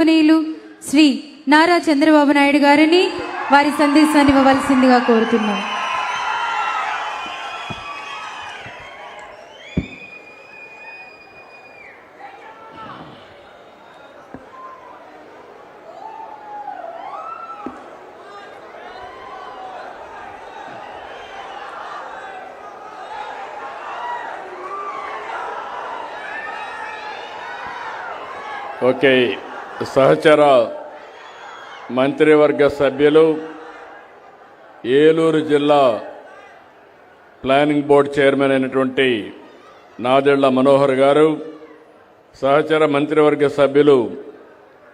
శ్రీ నారా చంద్రబాబు నాయుడు గారిని వారి సందేశాన్ని ఇవ్వవలసిందిగా కోరుతున్నాం. ఓకే, సహచర మంత్రివర్గ సభ్యులు, ఏలూరు జిల్లా ప్లానింగ్ బోర్డు చైర్మన్ అయినటువంటి నాదెళ్ల మనోహర్ గారు, సహచర మంత్రివర్గ సభ్యులు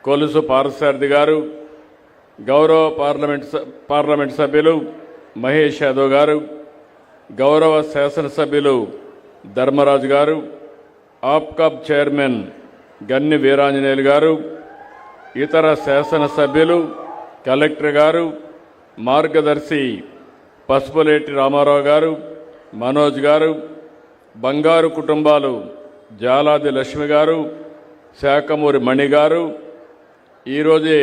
కొలుసు పార్థసారథి గారు, గౌరవ పార్లమెంట్ సభ్యులు మహేష్ యాదవ్ గారు, గౌరవ శాసనసభ్యులు ధర్మరాజు గారు, ఆప్కాబ్ చైర్మన్ గన్ని వీరాంజనేయులు గారు, ఇతర శాసనసభ్యులు, కలెక్టర్ గారు, మార్గదర్శి పసుపులేటి రామారావు గారు, మనోజ్ గారు, బంగారు కుటుంబాలు జాలాది లక్ష్మి గారు, శాఖమూరి మణి గారు. ఈరోజే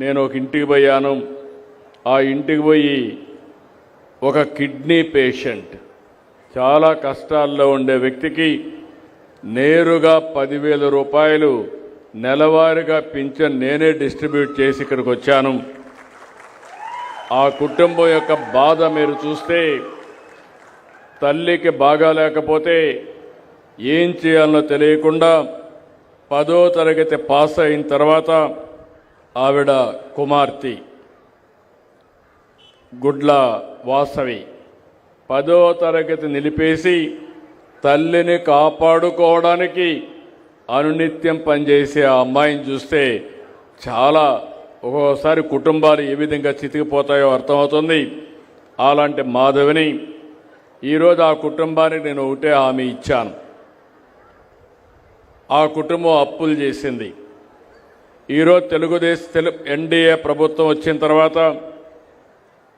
నేను ఒక ఇంటికి పోయాను. ఆ ఇంటికి పోయి ఒక కిడ్నీ పేషెంట్, చాలా కష్టాల్లో ఉండే వ్యక్తికి నేరుగా 10,000 రూపాయలు నెలవారీగా పింఛన్ నేనే డిస్ట్రిబ్యూట్ చేసి ఇక్కడికి వచ్చాను. ఆ కుటుంబం యొక్క బాధ మీరు చూస్తే, తల్లికి బాగాలేకపోతే ఏం చేయాలో తెలియకుండా 10వ తరగతి పాస్ అయిన తర్వాత ఆవిడ కుమార్తె గుడ్ల వాసవి 10వ తరగతి నిలిపేసి తల్లిని కాపాడుకోవడానికి అనునిత్యం పనిచేసే ఆ అమ్మాయిని చూస్తే చాలా ఒక్కోసారి కుటుంబాలు ఏ విధంగా చితికిపోతాయో అర్థమవుతుంది. అలాంటి మాధవిని ఈరోజు ఆ కుటుంబానికి నేను ఒకటే హామీ ఇచ్చాను. ఆ కుటుంబం అప్పులు చేసింది. ఈరోజు ఎన్డీఏ ప్రభుత్వం వచ్చిన తర్వాత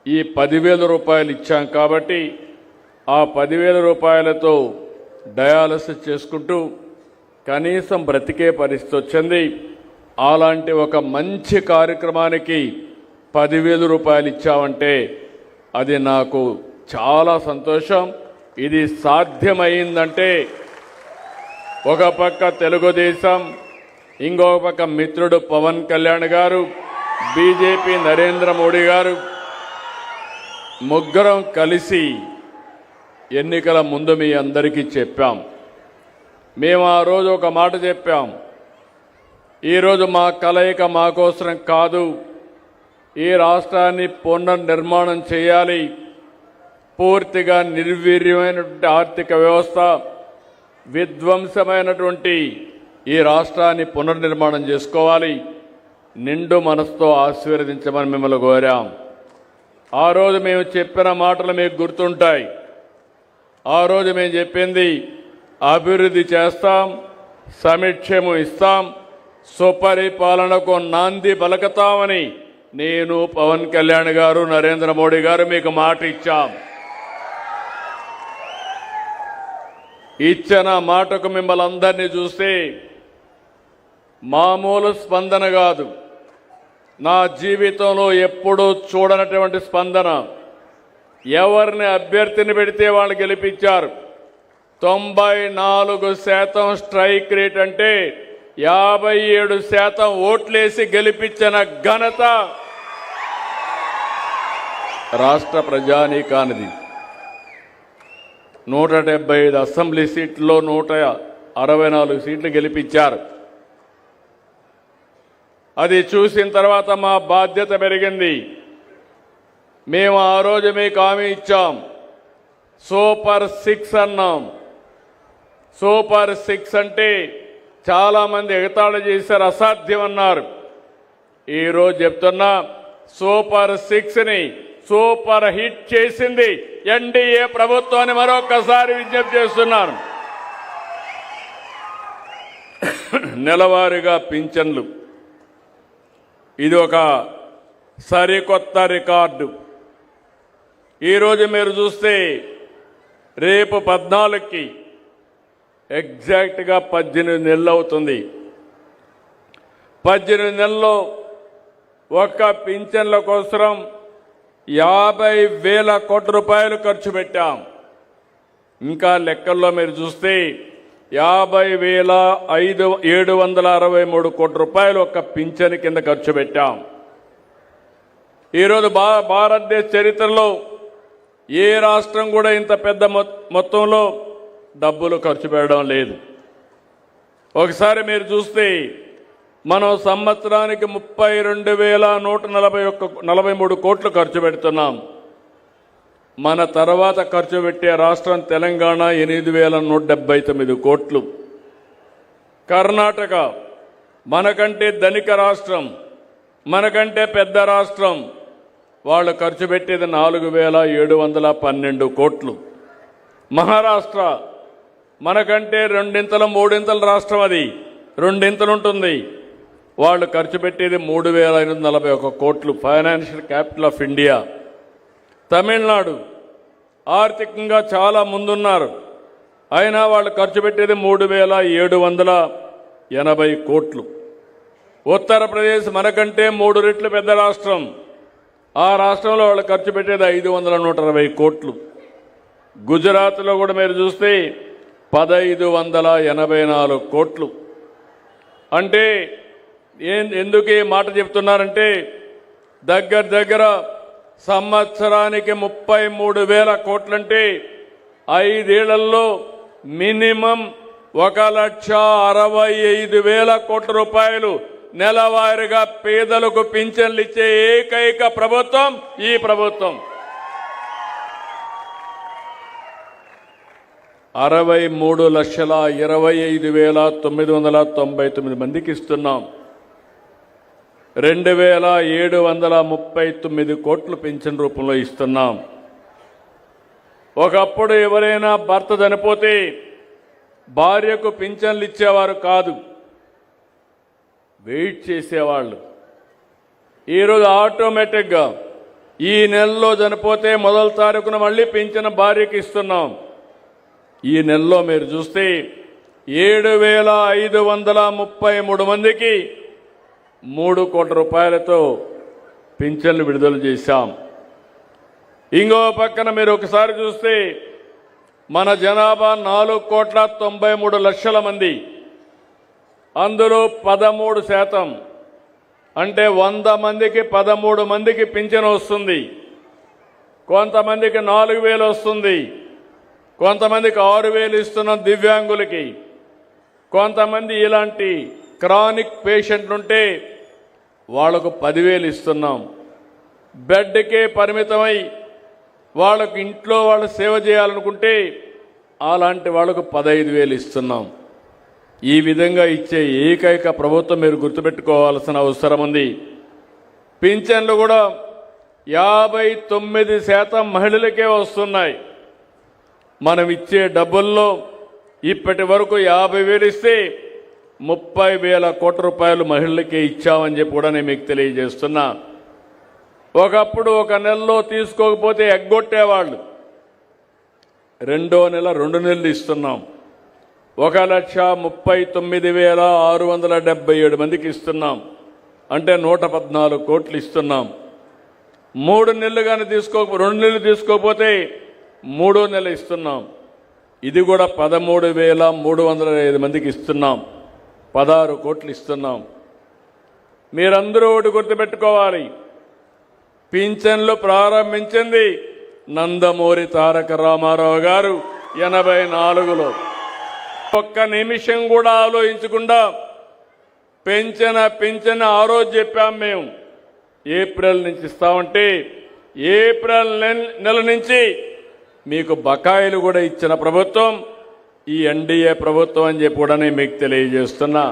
ఈ 10,000 రూపాయలు ఇచ్చాం కాబట్టి ఆ 10,000 రూపాయలతో డయాలసిస్ చేసుకుంటూ కనీసం బ్రతికే పరిస్థితి వచ్చింది. అలాంటి ఒక మంచి కార్యక్రమానికి 10,000 రూపాయలు ఇచ్చామంటే అది నాకు చాలా సంతోషం. ఇది సాధ్యమైందంటే ఒక పక్క తెలుగుదేశం, ఇంకొక పక్క మిత్రుడు పవన్ కళ్యాణ్ గారు, బీజేపీ నరేంద్ర మోడీ గారు ముగ్గురం కలిసి ఎన్నికల ముందు మీ అందరికీ చెప్పాం. మేము ఆ రోజు ఒక మాట చెప్పాం. ఈరోజు మా కలయిక మా కోసం కాదు, ఈ రాష్ట్రాన్ని పునర్నిర్మాణం చేయాలి. పూర్తిగా నిర్వీర్యమైనటువంటి ఆర్థిక వ్యవస్థ, విధ్వంసమైనటువంటి ఈ రాష్ట్రాన్ని పునర్నిర్మాణం చేసుకోవాలి. నిండు మనసుతో ఆశీర్వదించమని మిమ్మల్ని కోరాం. ఆ రోజు మేము చెప్పిన మాటలు మీకు గుర్తుంటాయి. ఆ రోజు మేము చెప్పింది అభివృద్ధి చేస్తాం, సమిక్షేమం ఇస్తాం, సుపరిపాలనకు నాంది పలకతామని నేను, పవన్ కళ్యాణ్ గారు, నరేంద్ర మోడీ గారు మీకు మాట ఇచ్చాం. ఇచ్చిన మాటకు మిమ్మల్ని అందరినీ చూస్తే మామూలు స్పందన కాదు, నా జీవితంలో ఎప్పుడూ చూడనటువంటి స్పందన. ఎవరిని అభ్యర్థిని పెడితే వాళ్ళు గెలిపించారు. 94% స్ట్రైక్ రేట్ అంటే 57% ఓట్లేసి గెలిపించిన ఘనత రాష్ట్ర ప్రజానీకానిది. 175 అసెంబ్లీ సీట్లలో 164 సీట్లు గెలిపించారు. అది చూసిన తర్వాత మా బాధ్యత పెరిగింది. మేము ఆ రోజు మీకు హామీ ఇచ్చాం, సూపర్ 6 అన్నాం. సూపర్ 6 అంటే చాలామంది ఎగతాళి చేశారు, అసాధ్యం అన్నారు. ఈరోజు చెప్తున్నా, సూపర్ 6ని సూపర్ హిట్ చేసింది ఎన్డీఏ ప్రభుత్వాన్ని మరొకసారి విజ్ఞప్తి చేస్తున్నాను. నెలవారీగా పింఛన్లు, ఇది ఒక సరికొత్త రికార్డు. ఈరోజు మీరు చూస్తే రేపు 14కి ఎగ్జాక్ట్గా 18 నెలలు అవుతుంది. 18 నెలల్లో ఒక్క పింఛన్ల కోసం 50,000 కోట్ల రూపాయలు ఖర్చు పెట్టాం. ఇంకా లెక్కల్లో మీరు చూస్తే 50,763 కోట్ల రూపాయలు ఒక్క పింఛన్ కింద ఖర్చు పెట్టాం. ఈరోజు భారతదేశ చరిత్రలో ఏ రాష్ట్రం కూడా ఇంత పెద్ద మొత్తంలో డబ్బులు ఖర్చు పెట్టడం లేదు. ఒకసారి మీరు చూస్తే మనం సంవత్సరానికి 32,143 కోట్లు ఖర్చు పెడుతున్నాం. మన తర్వాత ఖర్చు పెట్టే రాష్ట్రం తెలంగాణ 8,179 కోట్లు. కర్ణాటక మనకంటే ధనిక రాష్ట్రం, మనకంటే పెద్ద రాష్ట్రం, వాళ్ళు ఖర్చు పెట్టేది 4,712 కోట్లు. మహారాష్ట్ర మనకంటే రెండింతలు మూడింతల రాష్ట్రం, అది రెండింతలు ఉంటుంది, వాళ్ళు ఖర్చు పెట్టేది 3,541 కోట్లు. Financial capital of India. Tamil Nadu ఆర్థికంగా చాలా ముందున్నారు, అయినా వాళ్ళు ఖర్చు పెట్టేది 3,780 కోట్లు. ఉత్తరప్రదేశ్ మనకంటే 3 రెట్లు పెద్ద రాష్ట్రం, ఆ రాష్ట్రంలో వాళ్ళు ఖర్చు పెట్టేది 5,120 కోట్లు. గుజరాత్లో కూడా మీరు చూస్తే 1,584 కోట్లు. అంటే ఎందుకు ఈ మాట చెప్తున్నారంటే దగ్గర సంవత్సరానికి 33,000 కోట్లంటే 5 ఏళ్లలో మినిమం 1,65,000 కోట్ల రూపాయలు నెలవారీగా పేదలకు పింఛన్లు ఇచ్చే ఏకైక ప్రభుత్వం ఈ ప్రభుత్వం. 63,25,999 మందికి ఇస్తున్నాం. 2,739 కోట్లు పింఛన్ రూపంలో ఇస్తున్నాం. ఒకప్పుడు ఎవరైనా భర్త చనిపోతే భార్యకు పింఛన్లు ఇచ్చేవారు కాదు, వెయిట్ చేసేవాళ్ళు. ఈరోజు ఆటోమేటిక్గా ఈ నెలలో చనిపోతే మొదటి తారీఖున మళ్ళీ పింఛన్ భార్యకి ఇస్తున్నాం. ఈ నెలలో మీరు చూస్తే 7,533 మందికి 3 కోట్ల రూపాయలతో పింఛన్లు విడుదల చేశాం. ఇంకో పక్కన మీరు ఒకసారి చూస్తే మన జనాభా 4,93,00,000 మంది, అందులో 13% అంటే 100 మందికి 13 మందికి పింఛన్ వస్తుంది. కొంతమందికి 4,000 వస్తుంది, కొంతమందికి 6,000 ఇస్తున్నాం దివ్యాంగులకి. కొంతమంది ఇలాంటి క్రానిక్ పేషెంట్లు ఉంటే వాళ్లకు 10,000 ఇస్తున్నాం. బెడ్కే పరిమితమై వాళ్ళకు ఇంట్లో వాళ్ళు సేవ చేయాలనుకుంటే అలాంటి వాళ్లకు 15,000 ఇస్తున్నాం. ఈ విధంగా ఇచ్చే ఏకైక ప్రభుత్వం మీరు గుర్తుపెట్టుకోవాల్సిన అవసరం ఉంది. పింఛన్లు కూడా 59% మహిళలకే వస్తున్నాయి. మనం ఇచ్చే డబ్బుల్లో ఇప్పటి వరకు 50,000 ఇస్తే 30,000 కోట్ల రూపాయలు మహిళలకే ఇచ్చామని చెప్పి కూడా నేను మీకు తెలియజేస్తున్నా. ఒకప్పుడు ఒక నెలలో తీసుకోకపోతే ఎగ్గొట్టేవాళ్ళు, రెండో నెల 2 నెలలు ఇస్తున్నాం. 1,39,677 మందికి ఇస్తున్నాం, అంటే 114 కోట్లు ఇస్తున్నాం. 3 నెలలు కానీ 2 నెలలు తీసుకోకపోతే 3వ నెల ఇస్తున్నాం. ఇది కూడా 13,305 మందికి ఇస్తున్నాం, 16 కోట్లు ఇస్తున్నాం. మీరందరూ ఒకటి గుర్తుపెట్టుకోవాలి, పింఛన్లు ప్రారంభించింది నందమూరి తారక రామారావు గారు 84లో. ఒక్క నిమిషం కూడా ఆలోచించకుండా పింఛన్ ఆ రోజు చెప్పాం మేము, ఏప్రిల్ నుంచి ఇస్తామంటే ఏప్రిల్ నెల నుంచి మీకు బకాయిలు కూడా ఇచ్చిన ప్రభుత్వం ఈ ఎన్డీఏ ప్రభుత్వం అని చెప్పి కూడా నేను మీకు తెలియజేస్తున్నా.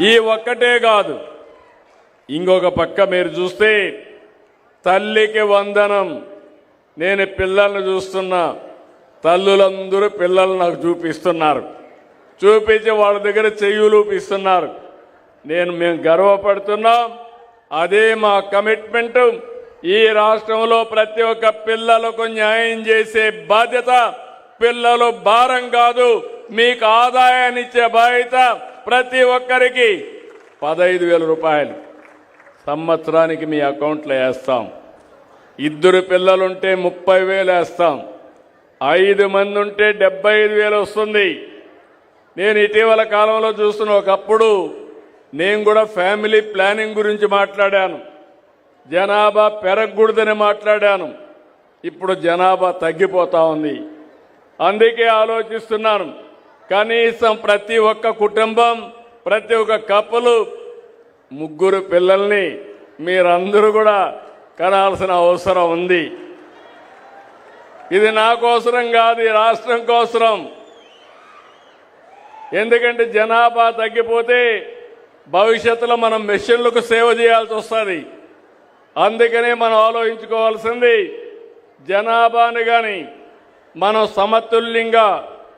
ఈ ఒక్కటే కాదు, ఇంకొక పక్క మీరు చూస్తే తల్లికి వందనం. నేను పిల్లల్ని చూస్తున్నా, తల్లులందరూ పిల్లలు నాకు చూపిస్తున్నారు, చూపించి వాళ్ళ దగ్గర చెయ్యులూపిస్తున్నారు. మేము గర్వపడుతున్నాం, అదే మా కమిట్మెంట్. ఈ రాష్ట్రంలో ప్రతి ఒక్క పిల్లలకు న్యాయం చేసే బాధ్యత, పిల్లలు భారం కాదు, మీకు ఆదాయాన్ని ఇచ్చే బాధ్యత ప్రతి ఒక్కరికి 15,000 రూపాయలు సంవత్సరానికి మీ అకౌంట్లో వేస్తాం. 2 పిల్లలుంటే 30,000 వేస్తాం. 5 మంది ఉంటే 75,000 వస్తుంది. నేను ఇటీవల కాలంలో చూస్తున్న ఒకప్పుడు నేను కూడా ఫ్యామిలీ ప్లానింగ్ గురించి మాట్లాడాను. జనాభా పెరగకూడదని మాట్లాడాను. ఇప్పుడు జనాభా తగ్గిపోతా ఉంది. అందుకే ఆలోచిస్తున్నాను, కనీసం ప్రతి ఒక్క కుటుంబం, ప్రతి ఒక్క కప్పులు 3 పిల్లల్ని మీరందరూ కూడా కనాల్సిన అవసరం ఉంది. ఇది నా కోసరం కాదు, ఈ రాష్ట్రం కోసరం. ఎందుకంటే జనాభా తగ్గిపోతే భవిష్యత్తులో మనం మెషిన్లకు సేవ చేయాల్సి వస్తుంది. అందుకనే మనం ఆలోచించుకోవాల్సింది, జనాభాని కానీ మనం సమతుల్యంగా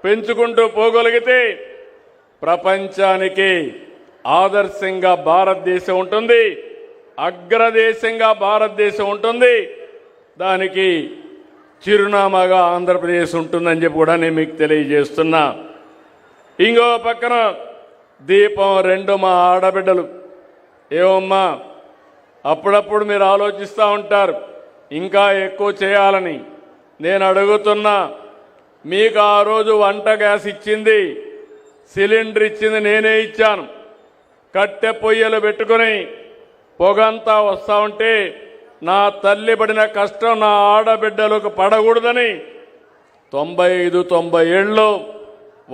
పెంచుకుంటూ పోగలిగితే ప్రపంచానికి ఆదర్శంగా భారతదేశం ఉంటుంది, అగ్రదేశంగా భారతదేశం ఉంటుంది. దానికి చిరునామాగా ఆంధ్రప్రదేశ్ ఉంటుందని చెప్పి కూడా నేను మీకు తెలియజేస్తున్నా. ఇంకో పక్కన దీపం 2 మా ఆడబిడ్డలు. ఏమమ్మా, అప్పుడప్పుడు మీరు ఆలోచిస్తూ ఉంటారు ఇంకా ఎక్కువ చేయాలని. నేను అడుగుతున్నా, మీకు ఆ రోజు వంట గ్యాస్ ఇచ్చింది, సిలిండర్ ఇచ్చింది నేనే ఇచ్చాను. కట్టె పొయ్యలు పెట్టుకుని పొగంతా వస్తూ ఉంటే నా తల్లి పడిన కష్టం నా ఆడబిడ్డలకు పడకూడదని 95-90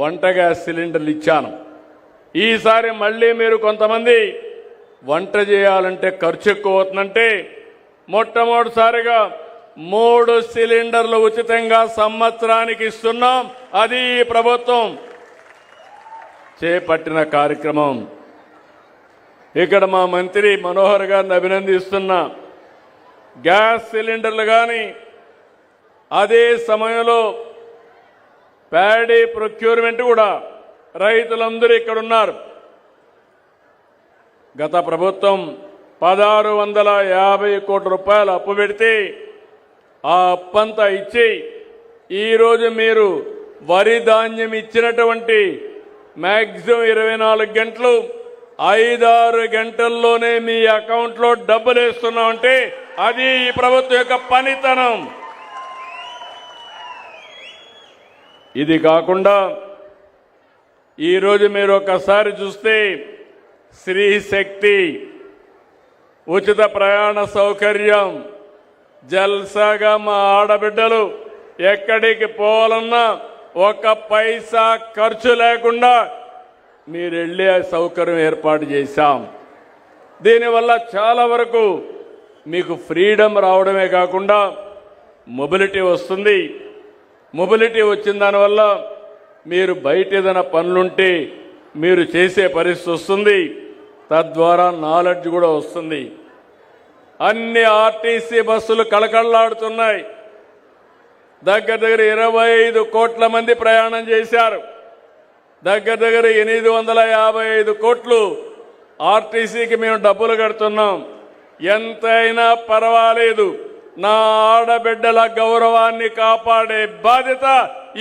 వంట గ్యాస్ సిలిండర్లు ఇచ్చాను. ఈసారి మళ్ళీ మీరు కొంతమంది వంట చేయాలంటే ఖర్చు ఎక్కువ అవుతుందంటే మొట్టమొదటిసారిగా 3 సిలిండర్లు ఉచితంగా సంవత్సరానికి ఇస్తున్నాం. అది ఈ ప్రభుత్వం చేపట్టిన కార్యక్రమం. ఇక్కడ మా మంత్రి మనోహర్ గారిని అభినందిస్తున్నా. గ్యాస్ సిలిండర్లు కానీ, అదే సమయంలో ప్యాడీ ప్రొక్యూర్మెంట్ కూడా రైతులందరూ ఇక్కడ ఉన్నారు. గత ప్రభుత్వం 1,650 కోట్ల రూపాయలు అప్పు పెడితే ఆ అప్పంతా ఇచ్చి ఈరోజు మీరు వరి ధాన్యం ఇచ్చినటువంటి మ్యాక్సిమం 24 గంటలు 5-6 గంటల్లోనే మీ అకౌంట్లో డబ్బులు వేస్తున్నామంటే అది ఈ ప్రభుత్వం యొక్క పనితనం. ఇది కాకుండా ఈరోజు మీరు ఒకసారి చూస్తే స్త్రీ శక్తి, ఉచిత ప్రయాణ సౌకర్యం, జల్సాగా మా ఆడబిడ్డలు ఎక్కడికి పోవాలన్నా 1 పైసా ఖర్చు లేకుండా మీరు వెళ్ళే సౌకర్యం ఏర్పాటు చేశాం. దీనివల్ల చాలా వరకు మీకు ఫ్రీడమ్ రావడమే కాకుండా మొబిలిటీ వస్తుంది. మొబిలిటీ వచ్చిన దానివల్ల మీరు బయట ఏదైనా పనులుంటే మీరు చేసే పరిస్థితి వస్తుంది. తద్వారా నాలెడ్జ్ కూడా వస్తుంది. అన్ని ఆర్టీసీ బస్సులు కళకళలాడుతున్నాయి. దగ్గర 25 కోట్ల మంది ప్రయాణం చేశారు. దగ్గర 855 కోట్లు ఆర్టీసీకి మేము డబ్బులు కడుతున్నాం. ఎంతైనా పర్వాలేదు, నా ఆడబిడ్డల గౌరవాన్ని కాపాడే బాధ్యత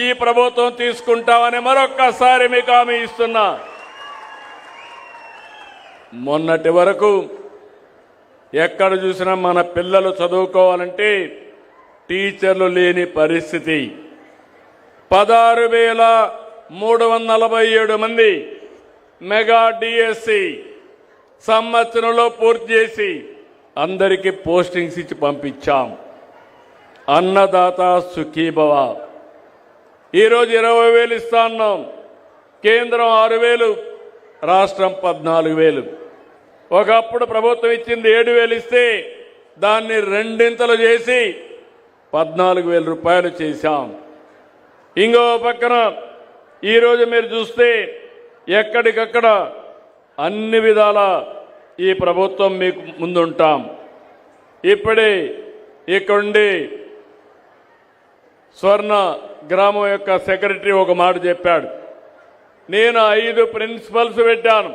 ఈ ప్రభుత్వం తీసుకుంటామని మరొక్కసారి మీకు హామీ ఇస్తున్నా. మొన్నటి వరకు ఎక్కడ చూసినా మన పిల్లలు చదువుకోవాలంటే టీచర్లు లేని పరిస్థితి. 16,347 మంది మెగా డిఎస్సి సంవత్సరంలో పూర్తి చేసి అందరికీ పోస్టింగ్స్ ఇచ్చి పంపించాం. అన్నదాత సుఖీభవ. ఈరోజు 20,000 ఇస్తా ఉన్నాం. కేంద్రం 6,000, రాష్ట్రం 14,000. ఒకప్పుడు ప్రభుత్వం ఇచ్చింది 7,000 ఇస్తే దాన్ని 2 చేసి 14,000 రూపాయలు చేశాం. ఇంకో పక్కన ఈరోజు మీరు చూస్తే ఎక్కడికక్కడ అన్ని విధాల ఈ ప్రభుత్వం మీకు ముందుంటాం. ఇప్పుడే ఇక్కడుండి స్వర్ణ గ్రామం యొక్క సెక్రటరీ ఒక మాట చెప్పాడు. నేను 5 ప్రిన్సిపల్స్ పెట్టాను.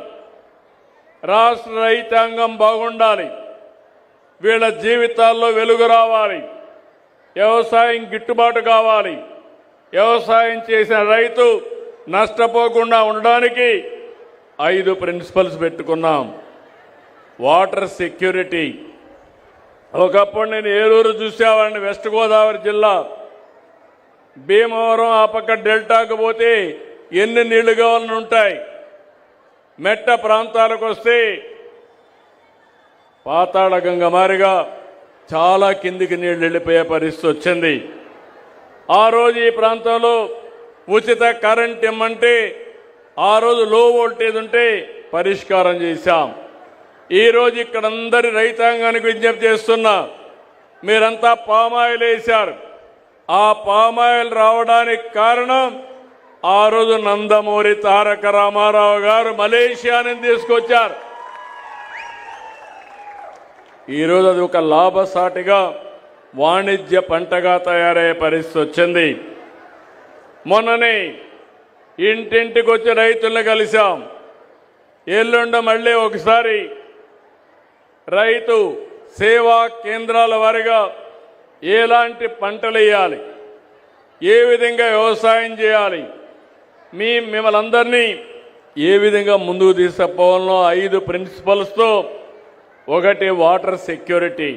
రాష్ట్ర రైతాంగం బాగుండాలి, వీళ్ళ జీవితాల్లో వెలుగు రావాలి, వ్యవసాయం గిట్టుబాటు కావాలి, వ్యవసాయం చేసిన రైతు నష్టపోకుండా ఉండడానికి 5 ప్రిన్సిపల్స్ పెట్టుకున్నాం. Water security. ఒకప్పుడు నేను ఏలూరు చూసేవాడిని, వెస్ట్ గోదావరి జిల్లా, భీమవరం ఆ పక్క డెల్టాకు పోతే ఎన్ని నీళ్లు కావాలని ఉంటాయి. మెట్ట ప్రాంతాలకు వస్తే పాతాళ గంగ మారిగా చాలా కిందికి నీళ్లు వెళ్ళిపోయే పరిస్థితి వచ్చింది. ఆ రోజు ఈ ప్రాంతంలో ఉచిత కరెంట్ ఇమ్మంటే ఆ రోజు లో వోల్టేజ్ ఉంటే పరిష్కారం చేశాం. ఈరోజు ఇక్కడ అందరి రైతాంగానికి విజ్ఞప్తి చేస్తున్నా, మీరంతా పామాయిల్ వేశారు. ఆ పామాయిల్ రావడానికి కారణం ఆ రోజు నందమూరి తారక రామారావు గారు మలేషియా నుంచి తీసుకొచ్చారు. ఈరోజు అది ఒక లాభసాటిగా వాణిజ్య పంటగా తయారయ్యే పరిస్థితి వచ్చింది. మొన్ననే ఇంటింటికి వచ్చి రైతులను కలిశాం. ఎల్లుండ మళ్ళీ ఒకసారి రైతు సేవా కేంద్రాల వారిగా ఎలాంటి పంటలు వేయాలి, ఏ విధంగా వ్యవసాయం చేయాలి, మిమ్మల్ని అందరినీ ఏ విధంగా ముందుకు తీసుకుపోవాలో 5 ప్రిన్సిపల్స్తో. ఒకటి వాటర్ సెక్యూరిటీ.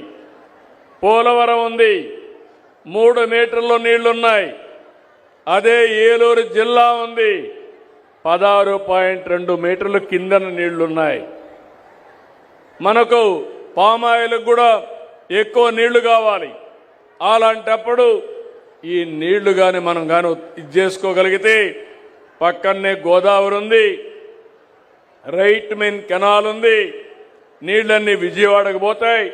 పోలవరం ఉంది, 3 మీటర్ల నీళ్లున్నాయి. అదే ఏలూరు జిల్లా ఉంది, 16.2 మీటర్లు కిందన నీళ్లున్నాయి. మనకు పామాయిల్కి కూడా ఎక్కువ నీళ్లు కావాలి. అలాంటప్పుడు ఈ నీళ్లు కానీ మనం కానీ ఇది చేసుకోగలిగితే, పక్కనే గోదావరి ఉంది, రైట్ మెయిన్ కెనాల్ ఉంది, నీళ్లన్నీ విజయవాడకు పోతాయి.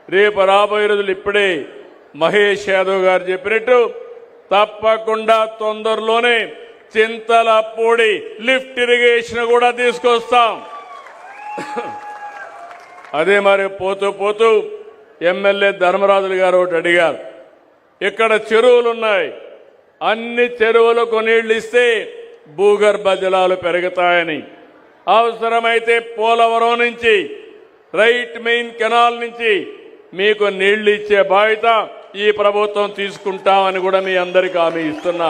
రేపు రాబోయే రోజులు ఇప్పుడే మహేష్ యాదవ్ గారు చెప్పినట్టు తప్పకుండా తొందరలోనే చింతలపూడి లిఫ్ట్ ఇరిగేషన్ కూడా తీసుకొస్తాం. అదే మరి పోతూ పోతూ ఎమ్మెల్యే ధర్మరాజులు గారు ఒకటి అడిగారు, ఇక్కడ చెరువులు ఉన్నాయి, అన్ని చెరువులకు నీళ్లు ఇస్తే భూగర్భ జలాలు పెరుగుతాయని. అవసరమైతే పోలవరం నుంచి రైట్ మెయిన్ కెనాల్ నుంచి మీకు నీళ్లు ఇచ్చే బాధ్యత ఈ ప్రభుత్వం తీసుకుంటామని కూడా మీ అందరికీ హామీ ఇస్తున్నా.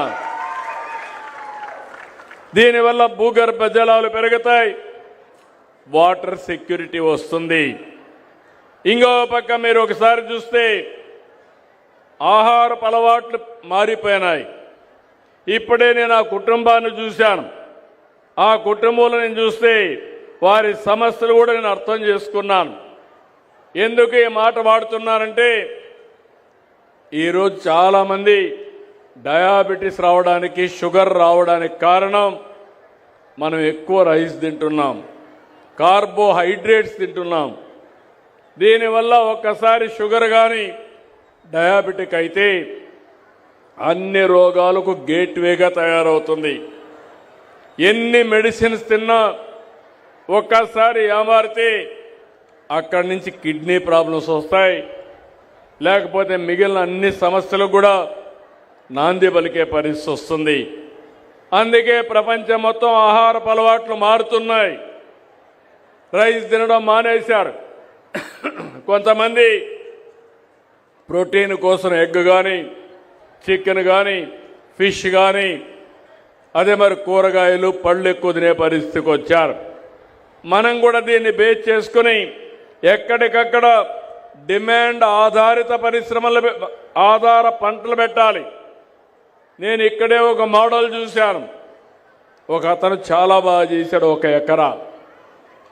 దీనివల్ల భూగర్భ జలాలు పెరుగుతాయి, వాటర్ సెక్యూరిటీ వస్తుంది. ఇంకో పక్క మీరు ఒకసారి చూస్తే ఆహారపు అలవాట్లు మారిపోయినాయి. ఇప్పుడే నేను ఆ కుటుంబాన్ని చూశాను. ఆ కుటుంబంలో నేను చూస్తే వారి సమస్యలు కూడా నేను అర్థం చేసుకున్నాను. ఎందుకు ఈ మాట వాడుతున్నానంటే, ఈరోజు చాలామంది డయాబెటీస్ రావడానికి, షుగర్ రావడానికి కారణం మనం ఎక్కువ రైస్ తింటున్నాం, కార్బోహైడ్రేట్స్ తింటున్నాం. దీనివల్ల ఒక్కసారి షుగర్ కానీ డయాబెటిక్ అయితే అన్ని రోగాలకు గేట్వేగా తయారవుతుంది. ఎన్ని మెడిసిన్స్ తిన్నా ఒక్కసారి ఏమారితే అక్కడి నుంచి కిడ్నీ ప్రాబ్లమ్స్ వస్తాయి, లేకపోతే మిగిలిన అన్ని సమస్యలకు కూడా నాంది పలికే పరిస్థితి వస్తుంది. అందుకే ప్రపంచం మొత్తం ఆహారపు అలవాట్లు మారుతున్నాయి. రైస్ తినడం మానేశారు. కొంతమంది ప్రోటీన్ కోసం ఎగ్ కానీ, చికెన్ కానీ, ఫిష్ కానీ, అదే మరి కూరగాయలు, పళ్ళు ఎక్కువ తినే పరిస్థితికి వచ్చారు. మనం కూడా దీన్ని బేస్ చేసుకుని ఎక్కడికక్కడ డిమాండ్ ఆధారిత పరిశ్రమల ఆధార పంటలు పెట్టాలి. నేను ఇక్కడే ఒక మోడల్ చూశాను. ఒక అతను చాలా బాగా చేశాడు. 1 ఎకరా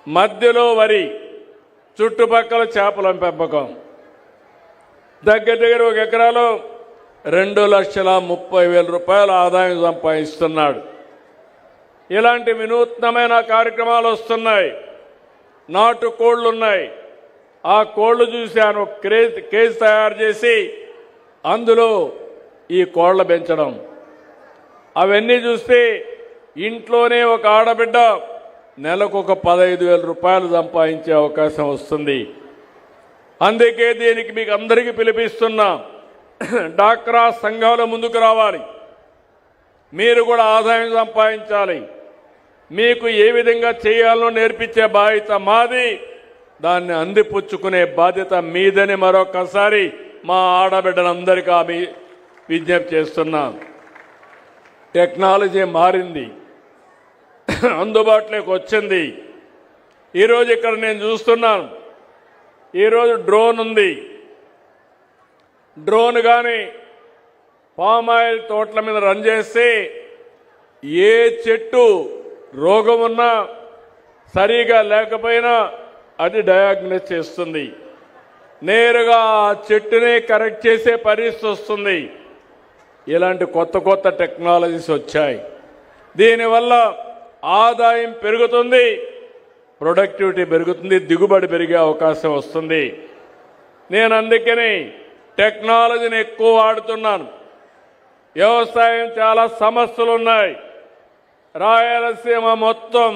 మధ్యలో వరి, చుట్టుపక్కల చేపల పెంపకం. దగ్గర 1 ఎకరాలో 2,30,000 రూపాయల ఆదాయం సంపాదిస్తున్నాడు. ఇలాంటి వినూత్నమైన కార్యక్రమాలు వస్తున్నాయి. నాటు కోళ్లు ఉన్నాయి. ఆ కోళ్లు చూశాను, కేజ్ తయారు చేసి అందులో ఈ కోళ్ల పెంచడం. అవన్నీ చూస్తే ఇంట్లోనే ఒక ఆడబిడ్డ నెలకు ఒక 15,000 రూపాయలు సంపాదించే అవకాశం వస్తుంది. అందుకే దీనికి మీకు అందరికీ పిలిపిస్తున్నా, డాక్రా సంఘాలు ముందుకు రావాలి. మీరు కూడా ఆదాయం సంపాదించాలి. మీకు ఏ విధంగా చేయాలో నేర్పించే బాధ్యత మాది, దాన్ని అందిపుచ్చుకునే బాధ్యత మీదని మరొకసారి మా ఆడబిడ్డలందరికీ ఆమె విజ్ఞప్తి చేస్తున్నాం. టెక్నాలజీ మారింది, అందుబాటులోకి వచ్చింది. ఈరోజు ఇక్కడ నేను చూస్తున్నాను, ఈరోజు డ్రోన్ ఉంది. డ్రోన్ కానీ పామాయిల్ తోటల మీద రన్ చేస్తే ఏ చెట్టు రోగం ఉన్నా సరిగా లేకపోయినా అది డయాగ్నోస్ చేస్తుంది. నేరుగా ఆ చెట్టునే కరెక్ట్ చేసే పరిస్థితి వస్తుంది. ఇలాంటి కొత్త కొత్త టెక్నాలజీస్ వచ్చాయి. దీనివల్ల ఆదాయం పెరుగుతుంది, ప్రొడక్టివిటీ పెరుగుతుంది, దిగుబడి పెరిగే అవకాశం వస్తుంది. నేను అందుకని టెక్నాలజీని ఎక్కువ వాడుతున్నాను. వ్యవసాయం చాలా సమస్యలు ఉన్నాయి. రాయలసీమ మొత్తం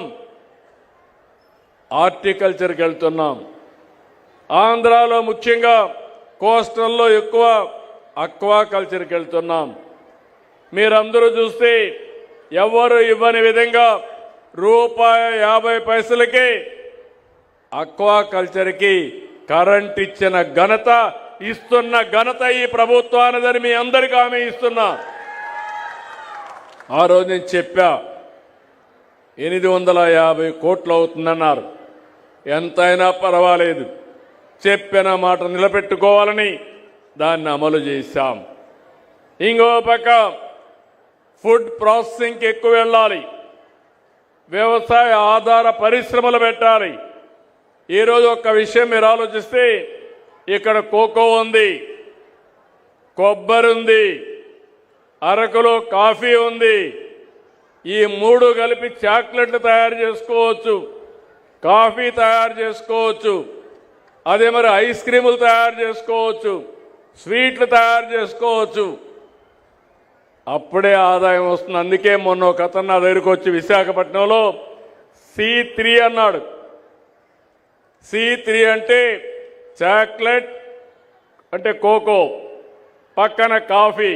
హార్టికల్చర్కి వెళ్తున్నాం. ఆంధ్రాలో ముఖ్యంగా కోస్టల్లో ఎక్కువ అక్వాకల్చర్కి వెళ్తున్నాం. మీరందరూ చూస్తే ఎవరు ఇవ్వని విధంగా ₹50 అక్వాకల్చర్కి కరెంట్ ఇచ్చిన ఘనత ఇస్తున్న ఘనత ఈ ప్రభుత్వానిదని మీ అందరికీ హామీ ఇస్తున్నా. ఆ రోజు నేను చెప్పా 850 కోట్లు అవుతుందన్నారు. ఎంతైనా పర్వాలేదు, చెప్పిన మాట నిలబెట్టుకోవాలని దాన్ని అమలు చేశాం. ఇంకో పక్క ఫుడ్ ప్రాసెసింగ్కి ఎక్కువ వెళ్ళాలి, వ్యవసాయ ఆధార పరిశ్రమలు పెట్టాలి. ఈరోజు ఒక విషయం మీరు ఆలోచిస్తే ఇక్కడ కోకో ఉంది, కొబ్బరి ఉంది, అరకులో కాఫీ ఉంది. ఈ మూడు కలిపి చాక్లెట్లు తయారు చేసుకోవచ్చు, కాఫీ తయారు చేసుకోవచ్చు, అదే మరి ఐస్ క్రీములు తయారు చేసుకోవచ్చు, స్వీట్లు తయారు చేసుకోవచ్చు. అప్పుడే ఆదాయం వస్తుంది. అందుకే మొన్న ఒక అతను నా దగ్గరికి వచ్చి విశాఖపట్నంలో C3 అన్నాడు. C3 అంటే చాక్లెట్ అంటే కోకో, పక్కన కాఫీ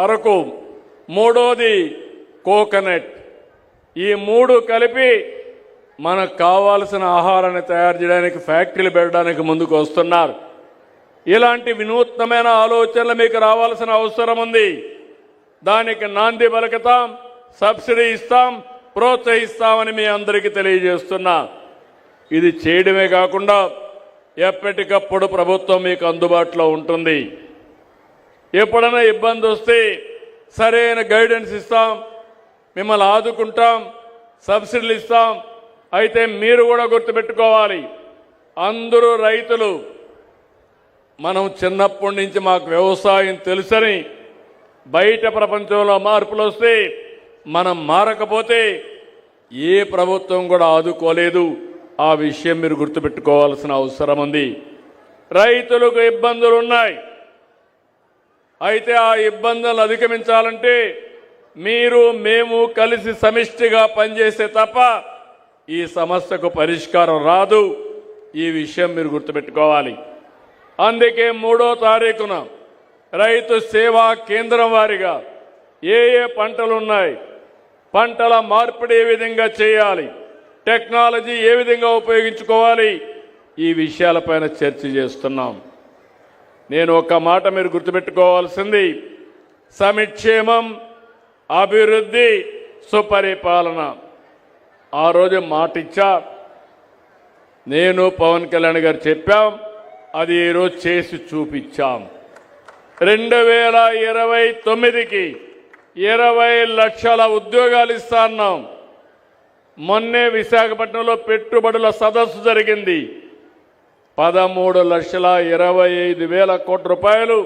అరకు, మూడోది కోకోనట్. ఈ మూడు కలిపి మనకు కావాల్సిన ఆహారాన్ని తయారు చేయడానికి ఫ్యాక్టరీలు పెట్టడానికి ముందుకు వస్తున్నారు. ఇలాంటి వినూత్నమైన ఆలోచనలు మీకు రావాల్సిన అవసరం ఉంది. దానికి నాంది పలుకుతాం, సబ్సిడీ ఇస్తాం, ప్రోత్సహిస్తామని మీ అందరికీ తెలియజేస్తున్నా. ఇది చేయడమే కాకుండా ఎప్పటికప్పుడు ప్రభుత్వం మీకు అందుబాటులో ఉంటుంది. ఎప్పుడైనా ఇబ్బంది వస్తే సరైన గైడెన్స్ ఇస్తాం, మిమ్మల్ని ఆదుకుంటాం, సబ్సిడీలు ఇస్తాం. అయితే మీరు కూడా గుర్తుపెట్టుకోవాలి, అందరూ రైతులు. మనం చిన్నప్పటి నుంచి మాకు వ్యవసాయం తెలుసని బయట ప్రపంచంలో మార్పులు వస్తే మనం మారకపోతే ఏ ప్రభుత్వం కూడా ఆదుకోలేదు. ఆ విషయం మీరు గుర్తుపెట్టుకోవాల్సిన అవసరం ఉంది. రైతులకు ఇబ్బందులు ఉన్నాయి. అయితే ఆ ఇబ్బందులను అధిగమించాలంటే మీరు మేము కలిసి సమిష్టిగా పనిచేస్తే తప్ప ఈ సమస్యకు పరిష్కారం రాదు. ఈ విషయం మీరు గుర్తుపెట్టుకోవాలి. అందుకే 3వ తారీఖున రైతు సేవా కేంద్రం వారిగా ఏ పంటలు ఉన్నాయి, పంటల మార్పిడి ఏ విధంగా చేయాలి, టెక్నాలజీ ఏ విధంగా ఉపయోగించుకోవాలి, ఈ విషయాలపైన చర్చ చేస్తున్నాం. నేను ఒక మాట మీరు గుర్తుపెట్టుకోవాల్సింది, సమిక్షేమం, అభివృద్ధి, సుపరిపాలన. ఆ రోజు మాట ఇచ్చా, నేను పవన్ కళ్యాణ్ గారు చెప్పాం, అది ఈరోజు చేసి చూపించాం. 2029కి 20 లక్షల ఉద్యోగాలు ఇస్తాన్నాం. మొన్నే విశాఖపట్నంలో పెట్టుబడుల సదస్సు జరిగింది. 13,25,000 కోట్ల రూపాయలు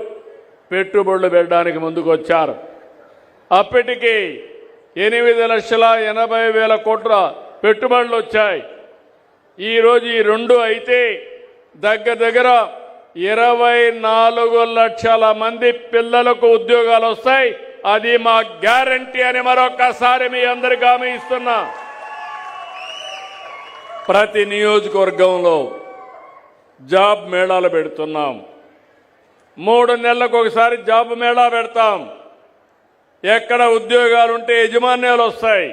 పెట్టుబడులు పెట్టడానికి ముందుకు వచ్చారు. అప్పటికి 8,80,000 కోట్ల పెట్టుబడులు వచ్చాయి. ఈరోజు ఈ రెండు అయితే దగ్గర 24 లక్షల మంది పిల్లలకు ఉద్యోగాలు వస్తాయి. అది మా గ్యారంటీ అని మరొకసారి మీ అందరికీ హామీ ఇస్తున్నా. ప్రతి నియోజకవర్గంలో జాబ్ మేళాలు పెడుతున్నాం. 3 నెలలకు ఒకసారి జాబ్ మేళా పెడతాం. ఎక్కడ ఉద్యోగాలు ఉంటే యజమాన్యాలు వస్తాయి,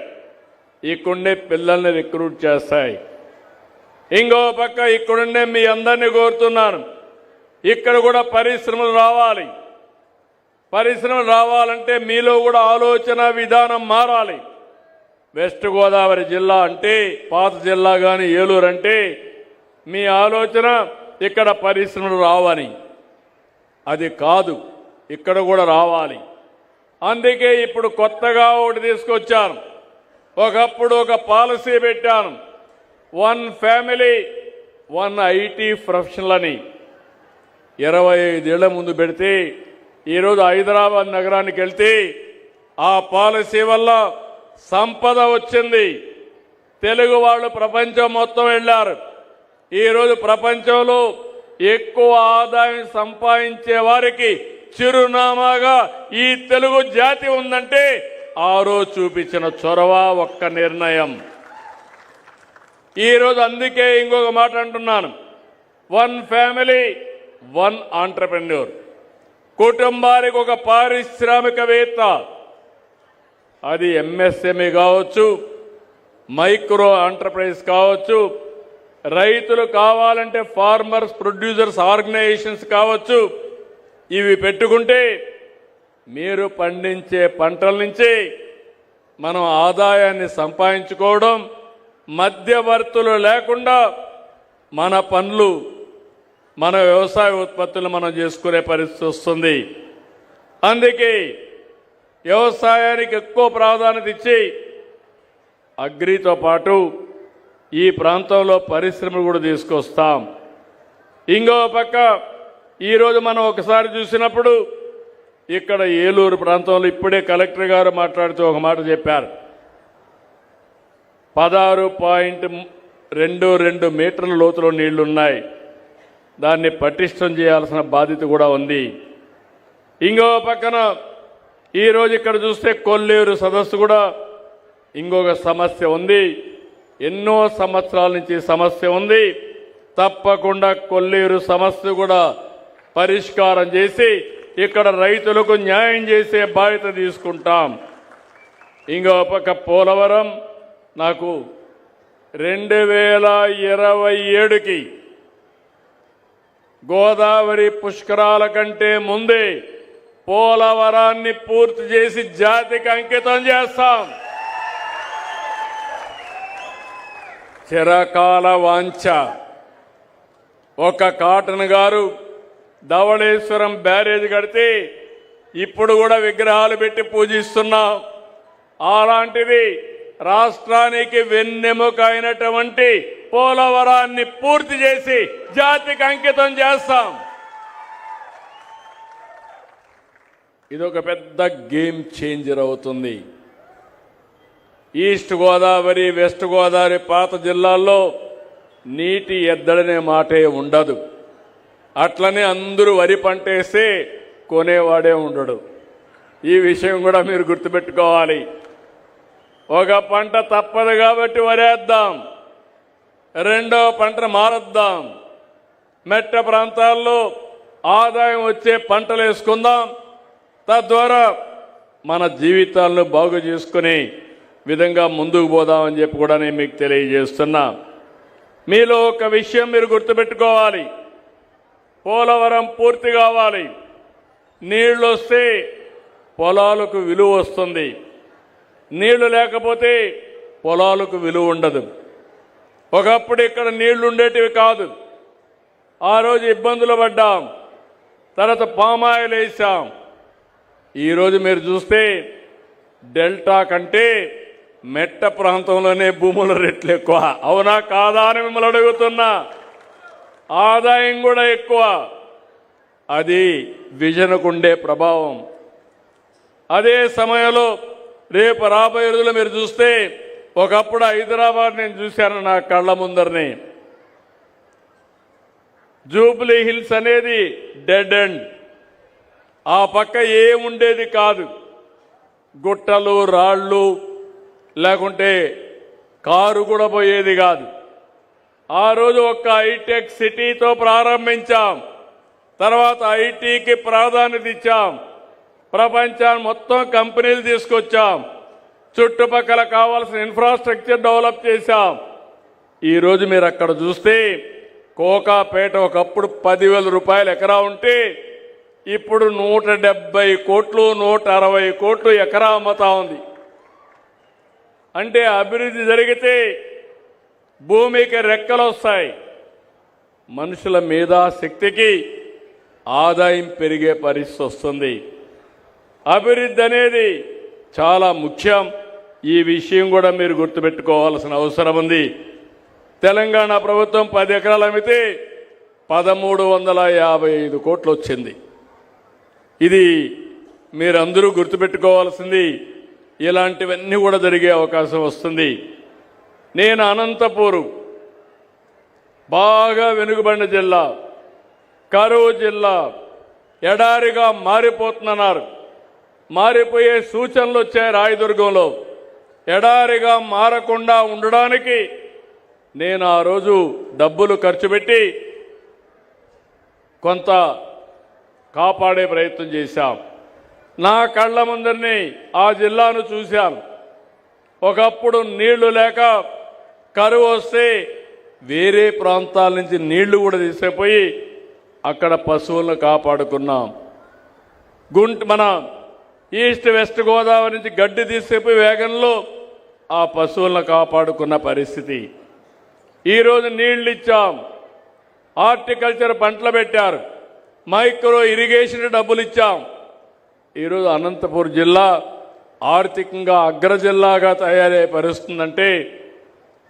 ఇక్కడుండే పిల్లల్ని రిక్రూట్ చేస్తాయి. ఇంకో పక్క ఇక్కడుండే మీ అందరినీ కోరుతున్నాను, ఇక్కడ కూడా పరిశ్రమలు రావాలి. పరిశ్రమలు రావాలంటే మీలో కూడా ఆలోచన విధానం మారాలి. వెస్ట్ గోదావరి జిల్లా అంటే, పాత జిల్లా కానీ ఏలూరు అంటే మీ ఆలోచన ఇక్కడ పరిశ్రమలు రావని. అది కాదు, ఇక్కడ కూడా రావాలి. అందుకే ఇప్పుడు కొత్తగా ఒకటి తీసుకొచ్చాను. ఒకప్పుడు ఒక పాలసీ పెట్టాను, 1 ఫ్యామిలీ 1 ఐటీ ప్రొఫెషనల్ అని. 25 ఏళ్ల ముందు పెడితే ఈరోజు హైదరాబాద్ నగరానికి వెళ్తే ఆ పాలసీ వల్ల సంపద వచ్చింది. తెలుగు వాళ్ళు ప్రపంచం మొత్తం వెళ్ళారు. ఈరోజు ప్రపంచంలో ఎక్కువ ఆదాయం సంపాదించే వారికి చిరునామాగా ఈ తెలుగు జాతి ఉందంటే ఆ రోజు చూపించిన చొరవ, ఒక్క నిర్ణయం. ఈరోజు అందుకే ఇంకొక మాట అంటున్నాను, 1 ఫ్యామిలీ 1 ఆంటర్‌ప్రెన్యూర్. కుటుంబానికి ఒక పారిశ్రామికవేత్త. అది ఎంఎస్ఎంఈ కావచ్చు, మైక్రో ఎంటర్ప్రైజ్ కావచ్చు, రైతులు కావాలంటే ఫార్మర్స్ ప్రొడ్యూసర్స్ ఆర్గనైజేషన్స్ కావచ్చు. ఇవి పెట్టుకుంటే మీరు పండించే పంటల నుంచి మనం ఆదాయాన్ని సంపాదించుకోవడం, మధ్యవర్తులు లేకుండా మన పనులు, మన వ్యవసాయ ఉత్పత్తులు మనం చేసుకునే పరిస్థితి వస్తుంది. అందుకే వ్యవసాయానికి ఎక్కువ ప్రాధాన్యత ఇచ్చి అగ్రితో పాటు ఈ ప్రాంతంలో పరిశ్రమలు కూడా తీసుకొస్తాం. ఇంకో పక్క ఈరోజు మనం ఒకసారి చూసినప్పుడు ఇక్కడ ఏలూరు ప్రాంతంలో ఇప్పుడే కలెక్టర్ గారు మాట్లాడుతూ ఒక మాట చెప్పారు. 16.22 మీటర్ల లోతులో నీళ్లున్నాయి. దాన్ని పటిష్టం చేయాల్సిన బాధ్యత కూడా ఉంది. ఇంకో పక్కన ఈరోజు ఇక్కడ చూస్తే కొల్లేరు సదస్సు కూడా ఇంకొక సమస్య ఉంది. ఎన్నో సంవత్సరాల నుంచి సమస్య ఉంది. తప్పకుండా కొల్లేరు సమస్య కూడా పరిష్కారం చేసి ఇక్కడ రైతులకు న్యాయం చేసే బాధ్యత తీసుకుంటాం. ఇంకో పక్క పోలవరం నాకు 2027కి గోదావరి పుష్కరాల కంటే ముందే పోలవరాన్ని పూర్తి చేసి జాతికి అంకితం చేస్తాం. చిరకాల వాంఛ. ఒక కాటన్ గారు ధవళేశ్వరం బ్యారేజ్ కడితే ఇప్పుడు కూడా విగ్రహాలు పెట్టి పూజిస్తున్నాం. అలాంటిది రాష్ట్రానికి వెన్నెముక అయినటువంటి పోలవరాన్ని పూర్తి చేసి జాతికి అంకితం చేస్తాం. ఇదొక పెద్ద గేమ్ చేంజర్ అవుతుంది. ఈస్ట్ గోదావరి, వెస్ట్ గోదావరి పాత జిల్లాల్లో నీటి ఎద్దడనే మాటే ఉండదు. అట్లనే అందరూ వరి పంటేస్తే కొనేవాడే ఉండడు. ఈ విషయం కూడా మీరు గుర్తుపెట్టుకోవాలి. ఒక పంట తప్పదు కాబట్టి వరేద్దాం, రెండో పంట మారద్దాం. మెట్ట ప్రాంతాల్లో ఆదాయం వచ్చే పంటలు వేసుకుందాం. తద్వారా మన జీవితాలను బాగు చేసుకునే విధంగా ముందుకు పోదామని చెప్పి కూడా నేను మీకు తెలియజేస్తున్నా. మీలో ఒక విషయం మీరు గుర్తుపెట్టుకోవాలి. పోలవరం పూర్తి కావాలి. నీళ్లు వస్తే పొలాలకు విలువ వస్తుంది. నీళ్లు లేకపోతే పొలాలకు విలువ ఉండదు. ఒకప్పుడు ఇక్కడ నీళ్లు ఉండేటివి కాదు. ఆ రోజు ఇబ్బందులు పడ్డాం. తర్వాత పామాయిల్ వేసాం. ఈరోజు మీరు చూస్తే డెల్టా కంటే మెట్ట ప్రాంతంలోనే భూముల రేట్లు ఎక్కువ. అవునా కాదా అని మిమ్మల్ని అడుగుతున్నా. ఆదాయం కూడా ఎక్కువ. అది విజన్కు ఉండే ప్రభావం. అదే సమయంలో రేపు రాబోయే రోజులు మీరు చూస్తే, ఒకప్పుడు హైదరాబాద్ నేను చూశాను నా కళ్ళ ముందరని. జూబ్లీ హిల్స్ అనేది డెడ్ ఎండ్. ఆ పక్క ఏముండేది కాదు. గుట్టలు, రాళ్ళు, లేకుంటే కారు కూడా పోయేది కాదు. ఆ రోజు ఒక హైటెక్ సిటీతో ప్రారంభించాం. తర్వాత ఐటీకి ప్రాధాన్యత ఇచ్చాం. ప్రపంచాన్ని మొత్తం కంపెనీలు తీసుకొచ్చాం. చుట్టుపక్కల కావాల్సిన ఇన్ఫ్రాస్ట్రక్చర్ డెవలప్ చేశాం. ఈరోజు మీరు అక్కడ చూస్తే కోకాపేట ఒకప్పుడు 10,000 రూపాయలు ఎకరా ఉంటే ఇప్పుడు 170 కోట్లు, 160 కోట్లు ఎకరా అమ్ముతా ఉంది. అంటే అభివృద్ధి జరిగితే భూమికి రెక్కలు వస్తాయి. మనుషుల మేధాశక్తికి ఆదాయం పెరిగే పరిస్థితి వస్తుంది. అభివృద్ధి అనేది చాలా ముఖ్యం. ఈ విషయం కూడా మీరు గుర్తుపెట్టుకోవాల్సిన అవసరం ఉంది. తెలంగాణ ప్రభుత్వం 10 ఎకరాలు అమ్మితే 1355 కోట్లు వచ్చింది. ఇది మీరందరూ గుర్తుపెట్టుకోవాల్సింది. ఇలాంటివన్నీ కూడా జరిగే అవకాశం వస్తుంది. నేను అనంతపూరు బాగా వెనుకబడిన జిల్లా, కరువు జిల్లా, ఎడారిగా మారిపోతున్నారు. మారిపోయే సూచనలు వచ్చాయి. రాయదుర్గంలో ఎడారిగా మారకుండా ఉండడానికి నేను ఆ రోజు డబ్బులు ఖర్చు పెట్టి కొంత కాపాడే ప్రయత్నం చేశాం. నా కళ్ళ ముందరిని ఆ జిల్లాను చూశాను. ఒకప్పుడు నీళ్లు లేక కరువు వస్తే వేరే ప్రాంతాల నుంచి నీళ్లు కూడా తీసుకుపోయి అక్కడ పశువులను కాపాడుకున్నాం. మన ఈస్ట్ వెస్ట్ గోదావరి నుంచి గడ్డి తీసుకుపోయి వేగంలో ఆ పశువులను కాపాడుకున్న పరిస్థితి. ఈరోజు నీళ్లు ఇచ్చాం, హార్టికల్చర్ పంటలు పెట్టారు, మైక్రో ఇరిగేషన్ డబ్బులు ఇచ్చాం. ఈరోజు అనంతపురం జిల్లా ఆర్థికంగా అగ్ర జిల్లాగా తయారయ్యే పరిస్థితుందంటే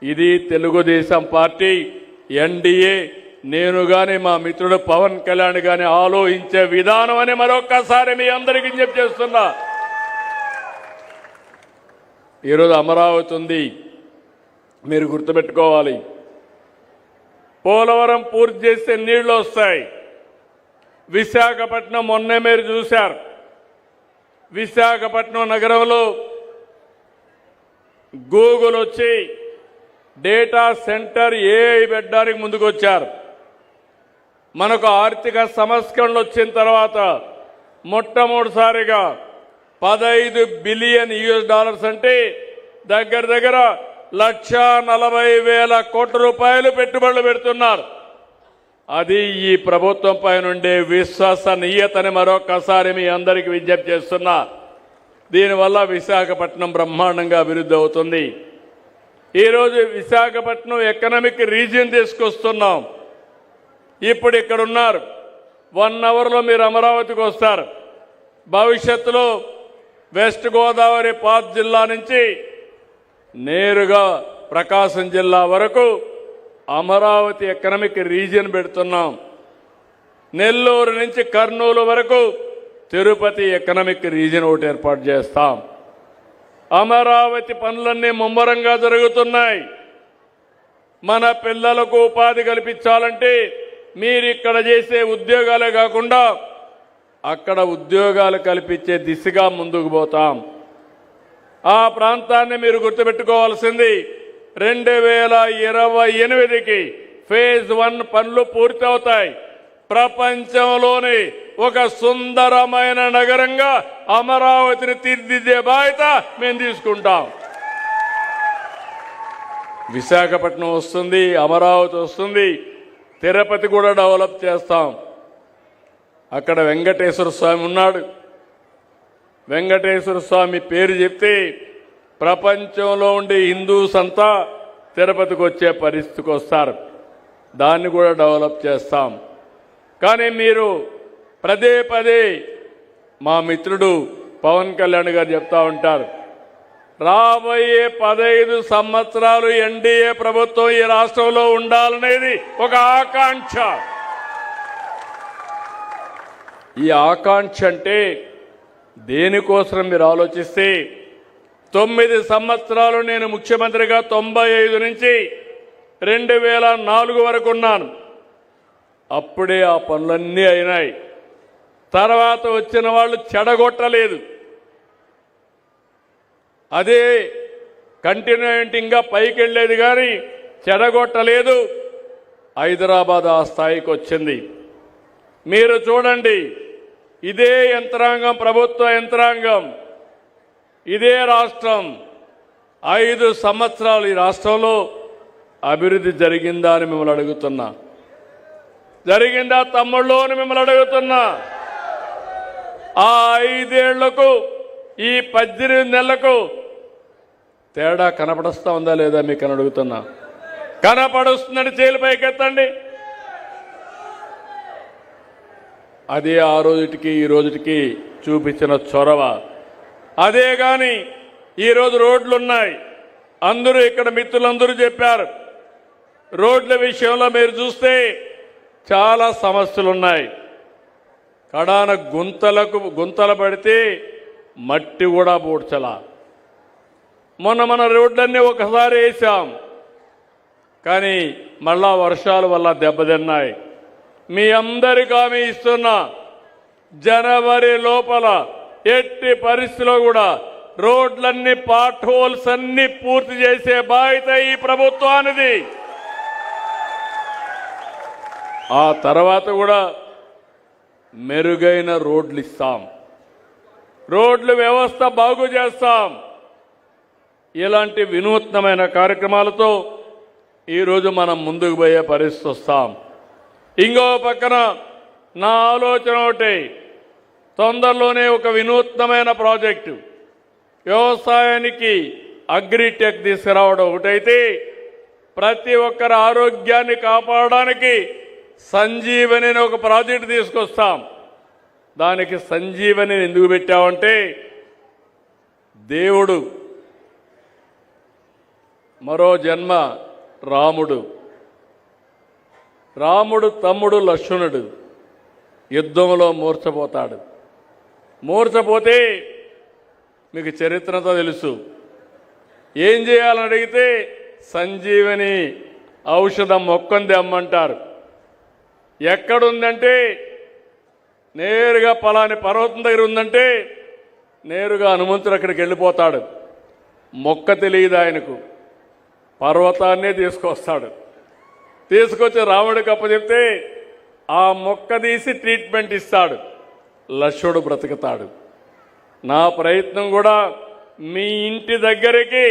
ఇది తెలుగుదేశం పార్టీ, ఎన్డీఏ, నేను కానీ మా మిత్రుడు పవన్ కళ్యాణ్ కానీ ఆలోచించే విధానం అని మరొక్కసారి మీ అందరికీ చేస్తున్నా. ఈరోజు అమరావతి ఉంది, మీరు గుర్తుపెట్టుకోవాలి. పోలవరం పూర్తి చేస్తే నీళ్లు వస్తాయి. విశాఖపట్నం మొన్నే మీరు చూశారు. విశాఖపట్నం నగరంలో గూగుల్ వచ్చి డేటా సెంటర్ ఏఐ పెట్టడానికి ముందుకు వచ్చారు. మనకు ఆర్థిక సంస్కరణలు వచ్చిన తర్వాత మొట్టమొదటిసారిగా $15 బిలియన్ అంటే దగ్గర దగ్గర 1,40,000 కోట్ల రూపాయలు పెట్టుబడులు పెడుతున్నారు. అది ఈ ప్రభుత్వం పైన ఉండే విశ్వసనీయతని మరొకసారి మీ అందరికీ విజ్ఞప్తి చేస్తున్నా. దీనివల్ల విశాఖపట్నం బ్రహ్మాండంగా అభివృద్ధి అవుతుంది. ఈరోజు విశాఖపట్నం ఎకనామిక్ రీజియన్ తీసుకొస్తున్నాం. ఇప్పుడు ఇక్కడ ఉన్నారు, 1 అవర్లో మీరు అమరావతికి వస్తారు. భవిష్యత్తులో వెస్ట్ గోదావరి పాత్ జిల్లా నుంచి నేరుగా ప్రకాశం జిల్లా వరకు అమరావతి ఎకనామిక్ రీజియన్ పెడుతున్నాం. నెల్లూరు నుంచి కర్నూలు వరకు తిరుపతి ఎకనామిక్ రీజియన్ ఒకటి ఏర్పాటు చేస్తాం. అమరావతి పనులన్నీ ముమ్మరంగా జరుగుతున్నాయి. మన పిల్లలకు ఉపాధి కల్పించాలంటే మీరు ఇక్కడ చేసే ఉద్యోగాలే కాకుండా అక్కడ ఉద్యోగాలు కల్పించే దిశగా ముందుకు పోతాం. ఆ ప్రాంతాన్ని మీరు గుర్తుపెట్టుకోవాల్సింది 2028కి ఫేజ్ 1 పనులు పూర్తవుతాయి. ప్రపంచంలోని ఒక సుందరమైన నగరంగా అమరావతిని తీర్చిదిద్దే బాధ్యత మేము తీసుకుంటాం. విశాఖపట్నం వస్తుంది, అమరావతి వస్తుంది, తిరుపతి కూడా డెవలప్ చేస్తాం. అక్కడ వెంకటేశ్వర స్వామి ఉన్నాడు. వెంకటేశ్వర స్వామి పేరు చెప్తే ప్రపంచంలో ఉండే హిందూస్ అంతా తిరుపతికి వచ్చే పరిస్థితికి వస్తారు. దాన్ని కూడా డెవలప్ చేస్తాం. కానీ మీరు పదే పదే మా మిత్రుడు పవన్ కళ్యాణ్ గారు చెప్తా ఉంటారు, రాబోయే 15 సంవత్సరాలు ఎన్డీఏ ప్రభుత్వం ఈ రాష్ట్రంలో ఉండాలనేది ఒక ఆకాంక్ష. ఈ ఆకాంక్ష అంటే దేనికోసం మీరు ఆలోచిస్తే 9 సంవత్సరాలు నేను ముఖ్యమంత్రిగా 95 నుంచి 2004 వరకు ఉన్నాను. అప్పుడే ఆ పనులన్నీ అయినాయి. తర్వాత వచ్చిన వాళ్ళు చెడగొట్టలేదు. అదే కంటిన్యూయింగ్గా పైకి వెళ్ళేది కానీ చెడగొట్టలేదు. హైదరాబాద్ ఆ స్థాయికి వచ్చింది. మీరు చూడండి, ఇదే యంత్రాంగం, ప్రభుత్వ యంత్రాంగం, ఇదే రాష్ట్రం 5 సంవత్సరాలు ఈ రాష్ట్రంలో అభివృద్ధి జరిగిందా అని మిమ్మల్ని అడుగుతున్నా. జరిగిందా తమ్ముళ్ళు అని మిమ్మల్ని అడుగుతున్నా. ఆ 5 ఏళ్లకు ఈ 18 నెలలకు తేడా కనపడుస్తా ఉందా లేదా మీకు అని అడుగుతున్నా. కనపడుస్తుందని చేలు పైకెత్తండి. అదే ఆ రోజుటికి ఈ రోజుటికి చూపించిన చొరవ. అదే కానీ ఈరోజు రోడ్లున్నాయి. అందరూ ఇక్కడ మిత్రులందరూ చెప్పారు, రోడ్ల విషయంలో మీరు చూస్తే చాలా సమస్యలున్నాయి. కడాన గుంతలు పడితే మట్టి కూడా పూడ్చలా. మన రోడ్లన్నీ ఒకసారి వేసాం, కానీ మళ్ళా వర్షాల వల్ల దెబ్బతిన్నాయి. మీ అందరికీ హామీ ఇస్తున్నా, జనవరి లోపల ఎట్టి పరిస్థితిలో కూడా రోడ్లన్నీ పార్ట్ హోల్స్ అన్ని పూర్తి చేసే బాధ్యత ఈ ప్రభుత్వానిది. ఆ తర్వాత కూడా మెరుగైన రోడ్లు ఇస్తాం, రోడ్ల వ్యవస్థ బాగు చేస్తాం. ఇలాంటి వినూత్నమైన కార్యక్రమాలతో ఈరోజు మనం ముందుకు పోయే పరిస్థితి వస్తాం. ఇంకో పక్కన నా ఆలోచన ఒకటి, తొందరలోనే ఒక వినూత్నమైన ప్రాజెక్టు వ్యవసాయానికి అగ్రిటెక్ తీసుకురావడం ఒకటైతే, ప్రతి ఒక్కరి ఆరోగ్యాన్ని కాపాడడానికి సంజీవని అనే ఒక ప్రాజెక్టు తీసుకొస్తాం. దానికి సంజీవని ఎందుకు పెట్టామంటే, దేవుడు మరో జన్మ రాముడు తమ్ముడు లక్ష్మణుడు యుద్ధంలో మూర్ఛపోతాడు. మూర్ఛపోతే మీకు చరిత్రతో తెలుసు. ఏం చేయాలని అడిగితే సంజీవని ఔషధం మొక్కంది అమ్మంటారు. ఎక్కడుందంటే నేరుగా పలాని పర్వతం దగ్గర ఉందంటే నేరుగా హనుమంతుడు అక్కడికి వెళ్ళిపోతాడు. మొక్క తెలియదు ఆయనకు, పర్వతాన్నే తీసుకొస్తాడు. తీసుకొచ్చి రాముడికి అప్పచెప్తే ఆ మొక్క తీసి ట్రీట్మెంట్ ఇస్తాడు, లక్ష్మణుడు బ్రతుకుతాడు. నా ప్రయత్నం కూడా మీ ఇంటి దగ్గరికి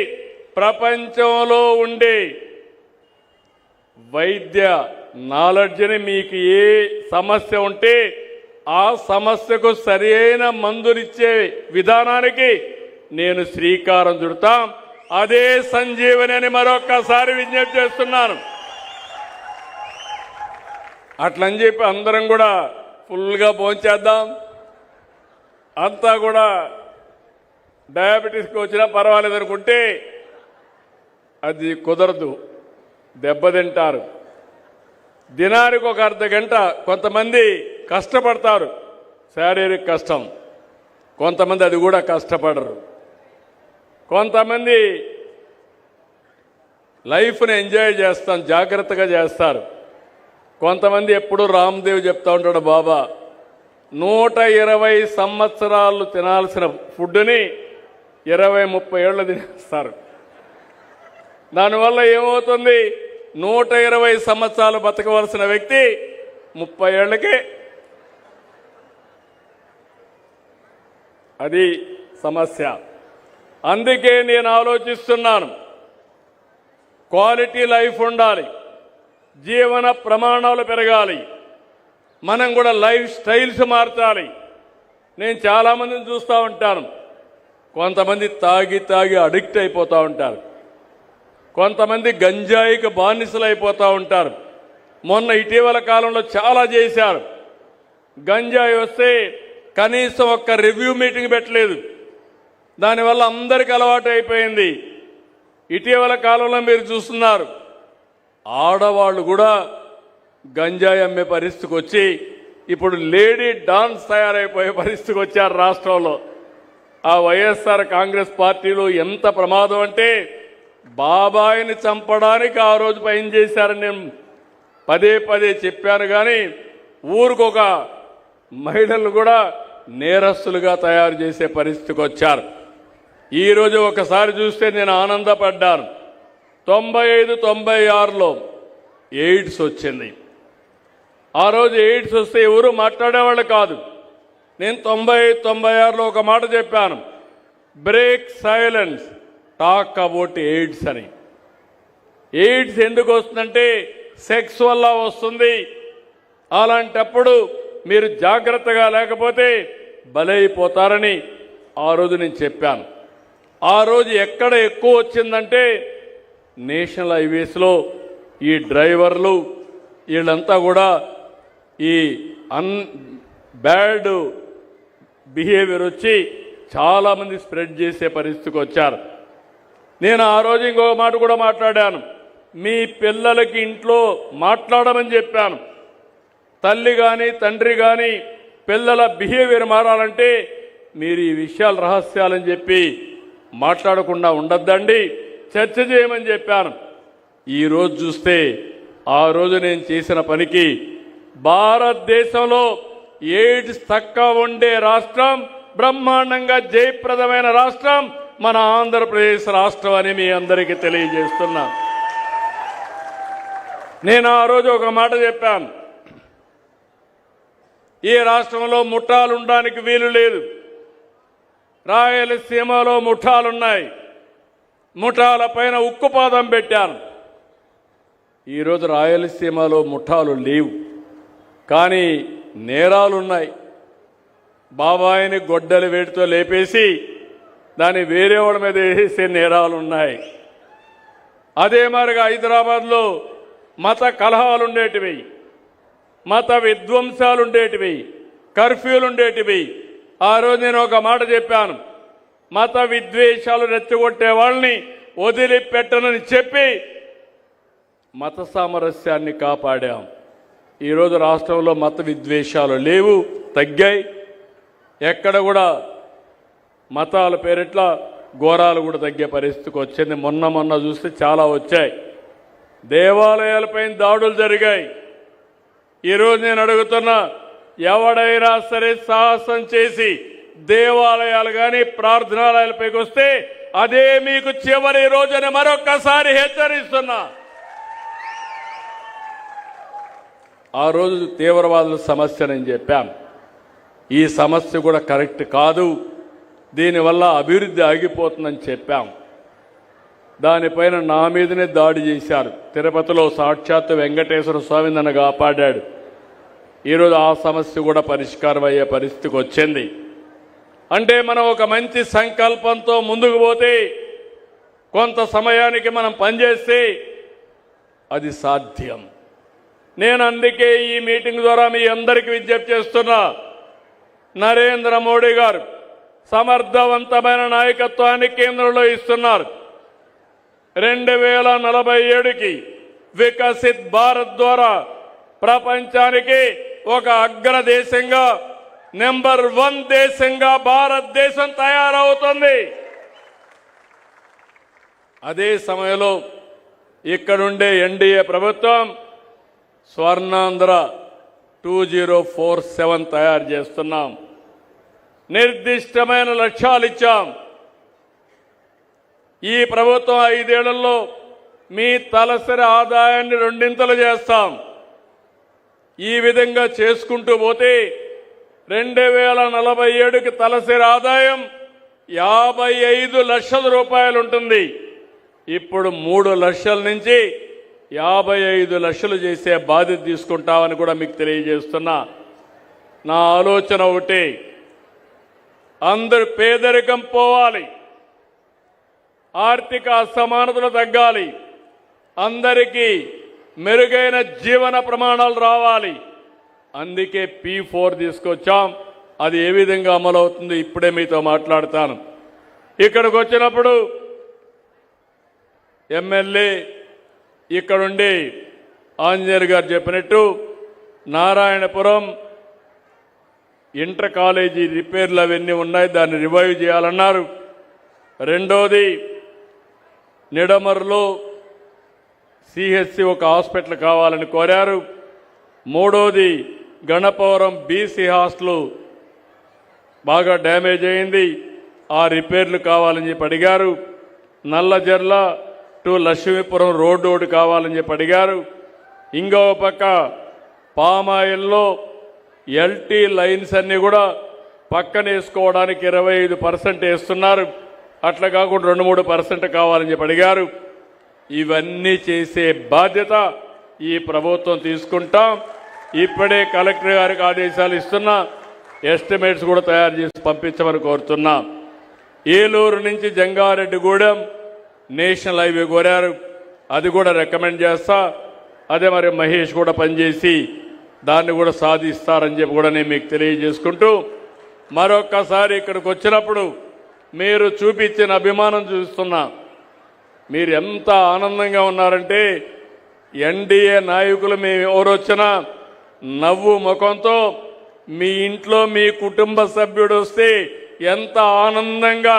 ప్రపంచంలో ఉండే వైద్య నాలెడ్జ్ని, మీకు ఏ సమస్య ఉంటే ఆ సమస్యకు సరి అయిన మందునిచ్చే విధానానికి నేను శ్రీకారం చుడతాం. అదే సంజీవని అని మరొక్కసారి విజ్ఞప్తి చేస్తున్నాను. అట్లని చెప్పి అందరం కూడా ఫుల్గా భోంచేద్దాం, అంతా కూడా డయాబెటీస్కి వచ్చినా పర్వాలేదు అనుకుంటే అది కుదరదు, దెబ్బతింటారు. దినానికి ఒక అర్ధ గంట కొంతమంది కష్టపడతారు, శారీరక కష్టం. కొంతమంది అది కూడా కష్టపడరు. కొంతమంది లైఫ్ని ఎంజాయ్ చేస్తాం, జాగ్రత్తగా చేస్తారు. కొంతమంది ఎప్పుడు రామ్దేవ్ చెప్తా ఉంటాడు, బాబా 120 సంవత్సరాలు తినాల్సిన ఫుడ్ని 20-30 ఏళ్ళు తినేస్తారు. దానివల్ల ఏమవుతుంది, 120 సంవత్సరాలు బతకవలసిన వ్యక్తి 30 ఏళ్లకే. అది సమస్య. అందుకే నేను ఆలోచిస్తున్నాను, క్వాలిటీ లైఫ్ ఉండాలి, జీవన ప్రమాణాలు పెరగాలి, మనం కూడా లైఫ్ స్టైల్స్ మార్చాలి. నేను చాలామందిని చూస్తూ ఉంటాను, కొంతమంది తాగి అడిక్ట్ అయిపోతూ ఉంటారు, కొంతమంది గంజాయికి బానిసలు అయిపోతూ ఉంటారు. మొన్న ఇటీవల కాలంలో చాలా చేశారు. గంజాయి వస్తే కనీసం ఒక్క రివ్యూ మీటింగ్ పెట్టలేదు, దానివల్ల అందరికీ అలవాటు అయిపోయింది. ఇటీవల కాలంలో మీరు చూస్తున్నారు, ఆడవాళ్ళు కూడా గంజాయి అమ్మే పరిస్థితికి వచ్చి ఇప్పుడు లేడీ డాన్స్ తయారైపోయే పరిస్థితికి వచ్చారు రాష్ట్రంలో. ఆ వైఎస్ఆర్ కాంగ్రెస్ పార్టీలో ఎంత ప్రమాదం అంటే, బాబాయిని చంపడానికి ఆ రోజు పైన చేశారని నేను పదే చెప్పాను. కానీ ఊరికొక మహిళలు కూడా నేరస్తులుగా తయారు చేసే పరిస్థితికి వచ్చారు. ఈరోజు ఒకసారి చూస్తే నేను ఆనందపడ్డాను. 95-96లో ఎయిడ్స్ వచ్చింది. ఆ రోజు ఎయిడ్స్ వస్తే ఎవరు మాట్లాడేవాళ్ళు కాదు. నేను 95-96లో ఒక మాట చెప్పాను, break silence, talk about AIDS అని. ఎయిడ్స్ ఎందుకు వస్తుందంటే సెక్స్ వల్ల వస్తుంది. అలాంటప్పుడు మీరు జాగ్రత్తగా లేకపోతే బలైపోతారని ఆ రోజు నేను చెప్పాను. ఆ రోజు ఎక్కడ ఎక్కువ వచ్చిందంటే నేషనల్ హైవేస్లో ఈ డ్రైవర్లు వీళ్ళంతా కూడా ఈ బ్యాడ్ బిహేవియర్ వచ్చి చాలామంది స్ప్రెడ్ చేసే పరిస్థితికి వచ్చారు. నేను ఆ రోజు ఇంకొక మాట కూడా మాట్లాడాను. మీ పిల్లలకి ఇంట్లో మాట్లాడమని చెప్పాను. తల్లి కానీ తండ్రి కానీ పిల్లల బిహేవియర్ మారాలంటే మీరు ఈ విషయాలు రహస్యాలని చెప్పి మాట్లాడకుండా ఉండద్దండి, చర్చ చేయమని చెప్పాను. ఈరోజు చూస్తే ఆ రోజు నేను చేసిన పనికి భారతదేశంలో ఎయిడ్స్ తక్కువ ఉండే రాష్ట్రం, బ్రహ్మాండంగా జయప్రదమైన రాష్ట్రం మన ఆంధ్రప్రదేశ్ రాష్ట్రం అని మీ అందరికీ తెలియజేస్తున్నా. నేను ఆ రోజు ఒక మాట చెప్పాను. ఈ రాష్ట్రంలో ముఠాలు ఉండడానికి వీలు లేదు. రాయలసీమలో ముఠాలున్నాయి. ముఠాల పైన ఉక్కుపాదం పెట్టాను. ఈరోజు రాయలసీమలో ముఠాలు లేవు, కానీ నేరాలున్నాయి. బాబాయిని గొడ్డలి వేడితో లేపేసి దాన్ని వేరే వాళ్ళ మీద వేసే నేరాలు ఉన్నాయి. అదే మరిగా హైదరాబాద్లో మత కలహాలు ఉండేటివి, మత విధ్వంసాలు ఉండేటివి, కర్ఫ్యూలు ఉండేటివి. ఆ రోజు నేను ఒక మాట చెప్పాను. మత విద్వేషాలు రెచ్చగొట్టే వాళ్ళని వదిలిపెట్టనని చెప్పి మత సామరస్యాన్ని కాపాడాం. ఈరోజు రాష్ట్రంలో మత విద్వేషాలు లేవు, తగ్గాయి. ఎక్కడ కూడా మతాల పేరిట్ల ఘోరాలు కూడా తగ్గే పరిస్థితికి వచ్చింది. మొన్న చూస్తే చాలా వచ్చాయి. దేవాలయాలపైన దాడులు జరిగాయి. ఈరోజు నేను అడుగుతున్నా, ఎవడైనా సరే సాహసం చేసి దేవాలయాలు కానీ ప్రార్థనాలయాలపైకి వస్తే అదే మీకు చివరి రోజుని మరొక్కసారి హెచ్చరిస్తున్నా. ఆ రోజు తీవ్రవాదుల సమస్య నేను చెప్పాను. ఈ సమస్య కూడా కరెక్ట్ కాదు, దీనివల్ల అభివృద్ధి ఆగిపోతుందని చెప్పాం. దానిపైన నా మీదనే దాడి చేశారు. తిరుపతిలో సాక్షాత్తు వెంకటేశ్వర స్వామి నన్ను కాపాడాడు. ఈరోజు ఆ సమస్య కూడా పరిష్కారం అయ్యే పరిస్థితికి వచ్చింది. అంటే మనం ఒక మంచి సంకల్పంతో ముందుకు పోతే, కొంత సమయానికి మనం పనిచేస్తే అది సాధ్యం. నేను అందుకే ఈ మీటింగ్ ద్వారా మీ అందరికీ విజ్ఞప్తి చేస్తున్నా. నరేంద్ర మోడీ గారు సమర్థవంతమైన నాయకత్వాన్ని కేంద్రంలో ఇస్తున్నారు. 2047కి వికసిత్ భారత్ ద్వారా ప్రపంచానికి ఒక అగ్రదేశంగా, నెంబర్ 1 దేశంగా భారతదేశం తయారవుతుంది. అదే సమయంలో ఇక్కడుండే ఎన్డీఏ ప్రభుత్వం స్వర్ణాంధ్ర 2047 తయారు చేస్తున్నాం. నిర్దిష్టమైన లక్ష్యాలు ఇచ్చాం. ఈ ప్రభుత్వం 5 ఏళ్లలో మీ తలసరి ఆదాయాన్ని 2 చేస్తాం. ఈ విధంగా చేసుకుంటూ పోతే 2047కి తలసరి ఆదాయం 55 లక్షల రూపాయలు ఉంటుంది. ఇప్పుడు 3 లక్షల నుంచి 55 లక్షలు చేసే బాధ్యత తీసుకుంటామని కూడా మీకు తెలియజేస్తున్నా. నా ఆలోచన ఒకటి, అందరు పేదరికం పోవాలి, ఆర్థిక అసమానతలు తగ్గాలి, అందరికీ మెరుగైన జీవన ప్రమాణాలు రావాలి. అందుకే P4 తీసుకొచ్చాం. అది ఏ విధంగా అమలవుతుందో ఇప్పుడే మీతో మాట్లాడతాను. ఇక్కడికి వచ్చినప్పుడు ఎమ్మెల్యే ఇక్కడుండి ఆంజనేయులు గారు చెప్పినట్టు నారాయణపురం ఇంటర్ కాలేజీ రిపేర్లు అవన్నీ ఉన్నాయి, దాన్ని రివైవ్ చేయాలన్నారు. రెండోది నిడమర్లో CHC ఒక హాస్పిటల్ కావాలని కోరారు. మూడోది గణపవరం BC హాస్టల్ బాగా డ్యామేజ్ అయింది, ఆ రిపేర్లు కావాలని చెప్పి అడిగారు. నల్లజర్ల టు లక్ష్మీపురం రోడ్డు ఒకటి కావాలని చెప్పి అడిగారు. ఇంకో పక్క పామాయిల్లో LT లైన్స్ అన్నీ కూడా పక్కన వేసుకోవడానికి 25% వేస్తున్నారు. అట్లా కాకుండా 2-3% కావాలని చెప్పి అడిగారు. ఇవన్నీ చేసే బాధ్యత ఈ ప్రభుత్వం తీసుకుంటాం. ఇప్పుడే కలెక్టర్ గారికి ఆదేశాలు ఇస్తున్నా, ఎస్టిమేట్స్ కూడా తయారు చేసి పంపించమని కోరుతున్నా. ఏలూరు నుంచి జంగారెడ్డిగూడెం నేషనల్ హైవే కోరారు, అది కూడా రికమెండ్ చేస్తా. అదే మరి మహేష్ కూడా పనిచేసి దాన్ని కూడా సాధిస్తారని చెప్పి కూడా నేను మీకు తెలియజేసుకుంటూ మరొక్కసారి ఇక్కడికి వచ్చినప్పుడు మీరు చూపించిన అభిమానం చూస్తున్నా. మీరు ఎంత ఆనందంగా ఉన్నారంటే ఎన్డీఏ నాయకులు మేము ఎవరు వచ్చినా నవ్వు ముఖంతో మీ ఇంట్లో మీ కుటుంబ సభ్యుడు వస్తే ఎంత ఆనందంగా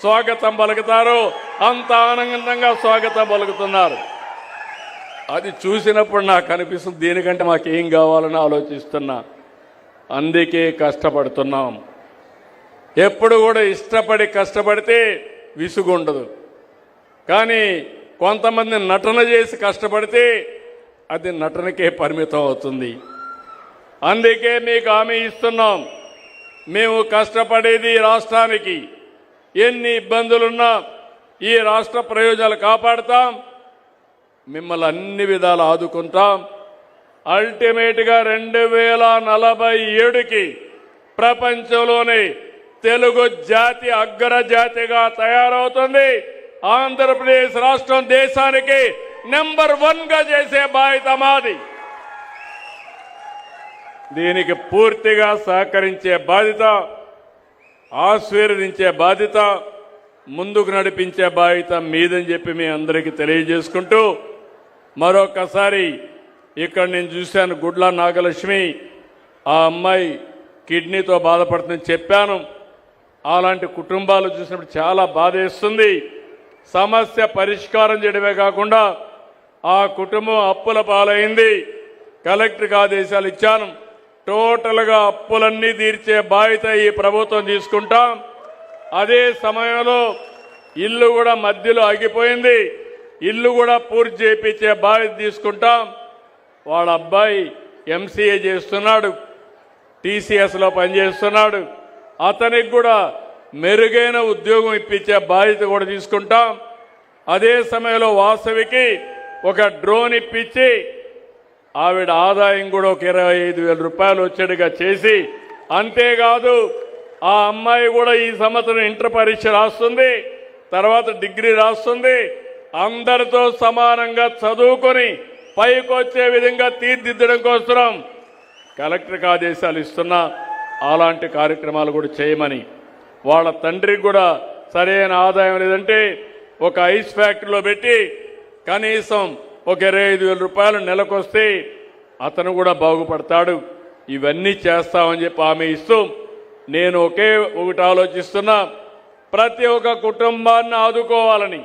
స్వాగతం పలుకుతారో అంత ఆనందంగా స్వాగతం పలుకుతున్నారు. అది చూసినప్పుడు నాకు అనిపిస్తుంది దీనికంటే మాకేం కావాలని ఆలోచిస్తున్నా. అందుకే కష్టపడుతున్నాం. ఎప్పుడు కూడా ఇష్టపడి కష్టపడితే విసుగుండదు. కానీ కొంతమంది నటన చేసి కష్టపడితే అది నటనకే పరిమితం అవుతుంది. అందుకే మీకు హామీ ఇస్తున్నాం, మేము కష్టపడేది ఈ రాష్ట్రానికి. ఎన్ని ఇబ్బందులున్నా ఈ రాష్ట్ర ప్రయోజనాలు కాపాడుతాం, మిమ్మల్ని అన్ని విధాలు ఆదుకుంటాం. అల్టిమేట్గా 2047కి ప్రపంచంలోనే తెలుగు జాతి అగ్రజాతిగా తయారవుతుంది. ఆంధ్రప్రదేశ్ రాష్ట్రం దేశానికి నెంబర్ 1గా చేసే బాధ్యత మాది. దీనికి పూర్తిగా సహకరించే బాధ్యత, ఆశీర్వదించే బాధ్యత, ముందుకు నడిపించే బాధ్యత మీదని చెప్పి మీ అందరికీ తెలియజేసుకుంటూ మరొకసారి ఇక్కడ నేను చూశాను గుడ్ల నాగలక్ష్మి, ఆ అమ్మాయి కిడ్నీతో బాధపడుతుందని చెప్పాను. అలాంటి కుటుంబాలు చూసినప్పుడు చాలా బాధేస్తుంది. సమస్య పరిష్కారం చేయడమే కాకుండా ఆ కుటుంబం అప్పుల పాలైంది. కలెక్టర్కి ఆదేశాలు ఇచ్చాను, టోటల్గా అప్పులన్నీ తీర్చే బాధ్యత ఈ ప్రభుత్వం తీసుకుంటాం. అదే సమయంలో ఇల్లు కూడా మధ్యలో ఆగిపోయింది, ఇల్లు కూడా పూర్తి చేయించే బాధ్యత తీసుకుంటాం. వాళ్ళ అబ్బాయి ఎంసీఏ చేస్తున్నాడు, టీసీఎస్లో పనిచేస్తున్నాడు. అతనికి కూడా మెరుగైన ఉద్యోగం ఇప్పించే బాధ్యత కూడా తీసుకుంటాం. అదే సమయంలో వాసవికి ఒక డ్రోన్ ఇప్పించి ఆవిడ ఆదాయం కూడా ఒక 25,000 రూపాయలు వచ్చేట్టుగా చేసి, అంతేకాదు ఆ అమ్మాయి కూడా ఈ సంవత్సరం ఇంటర్ పరీక్ష రాస్తుంది, తర్వాత డిగ్రీ రాస్తుంది. అందరితో సమానంగా చదువుకొని పైకొచ్చే విధంగా తీర్చిదిద్దడం కోసం కలెక్టర్కి ఆదేశాలు ఇస్తున్నా. అలాంటి కార్యక్రమాలు కూడా చేయమని. వాళ్ళ తండ్రికి కూడా సరైన ఆదాయం లేదంటే ఒక ఐస్ ఫ్యాక్టరీలో పెట్టి కనీసం ఒక 25,000 రూపాయలు నెలకొస్తే అతను కూడా బాగుపడతాడు. ఇవన్నీ చేస్తామని చెప్పి హామీ ఇస్తూ నేను ఒకటి ఆలోచిస్తున్నా, ప్రతి ఒక్క కుటుంబాన్ని ఆదుకోవాలని,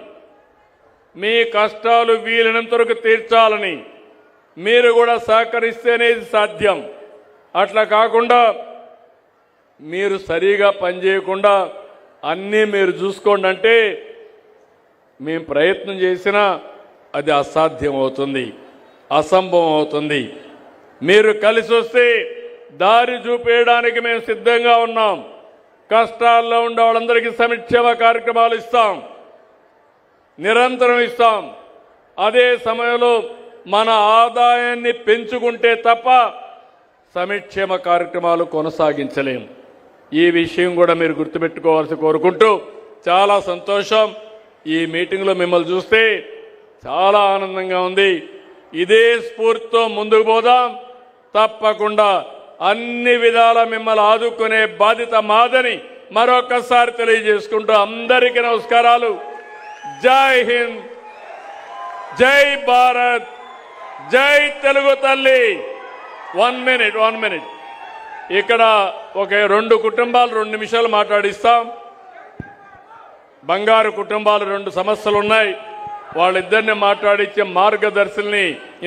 మీ కష్టాలు వీలైనంత వరకు తీర్చాలని మీరు కూడా సహకరిస్తేనే సాధ్యం. అట్లా కాకుండా మీరు సరిగా పనిచేయకుండా అన్నీ మీరు చూసుకోండి అంటే మేము ప్రయత్నం చేసినా అది అసాధ్యం అవుతుంది, అసంభవం అవుతుంది. మీరు కలిసి వస్తే దారి చూపేయడానికి మేము సిద్ధంగా ఉన్నాం. కష్టాల్లో ఉండే వాళ్ళందరికీ సంక్షేమ కార్యక్రమాలు ఇస్తాం, నిరంతరం ఇస్తాం. అదే సమయంలో మన ఆదాయాన్ని పెంచుకుంటే తప్ప సంక్షేమ కార్యక్రమాలు కొనసాగించలేము. ఈ విషయం కూడా మీరు గుర్తుపెట్టుకోవాల్సి కోరుకుంటూ చాలా సంతోషం. ఈ మీటింగ్లో మిమ్మల్ని చూస్తే చాలా ఆనందంగా ఉంది. ఇదే స్ఫూర్తితో ముందుకు పోదాం. తప్పకుండా అన్ని విధాల మిమ్మల్ని ఆదుకునే బాధ్యత మాదని మరొకసారి తెలియజేసుకుంటూ అందరికీ నమస్కారాలు. జై హింద్, జై భారత్, జై తెలుగు తల్లి. 1 మినిట్. ఇక్కడ ఒక 2 కుటుంబాలు 2 నిమిషాలు మాట్లాడిస్తాం. బంగారు కుటుంబాలు 2 సమస్యలు ఉన్నాయి, వాళ్ళిద్దరిని మాట్లాడించే మార్గదర్శుల్ని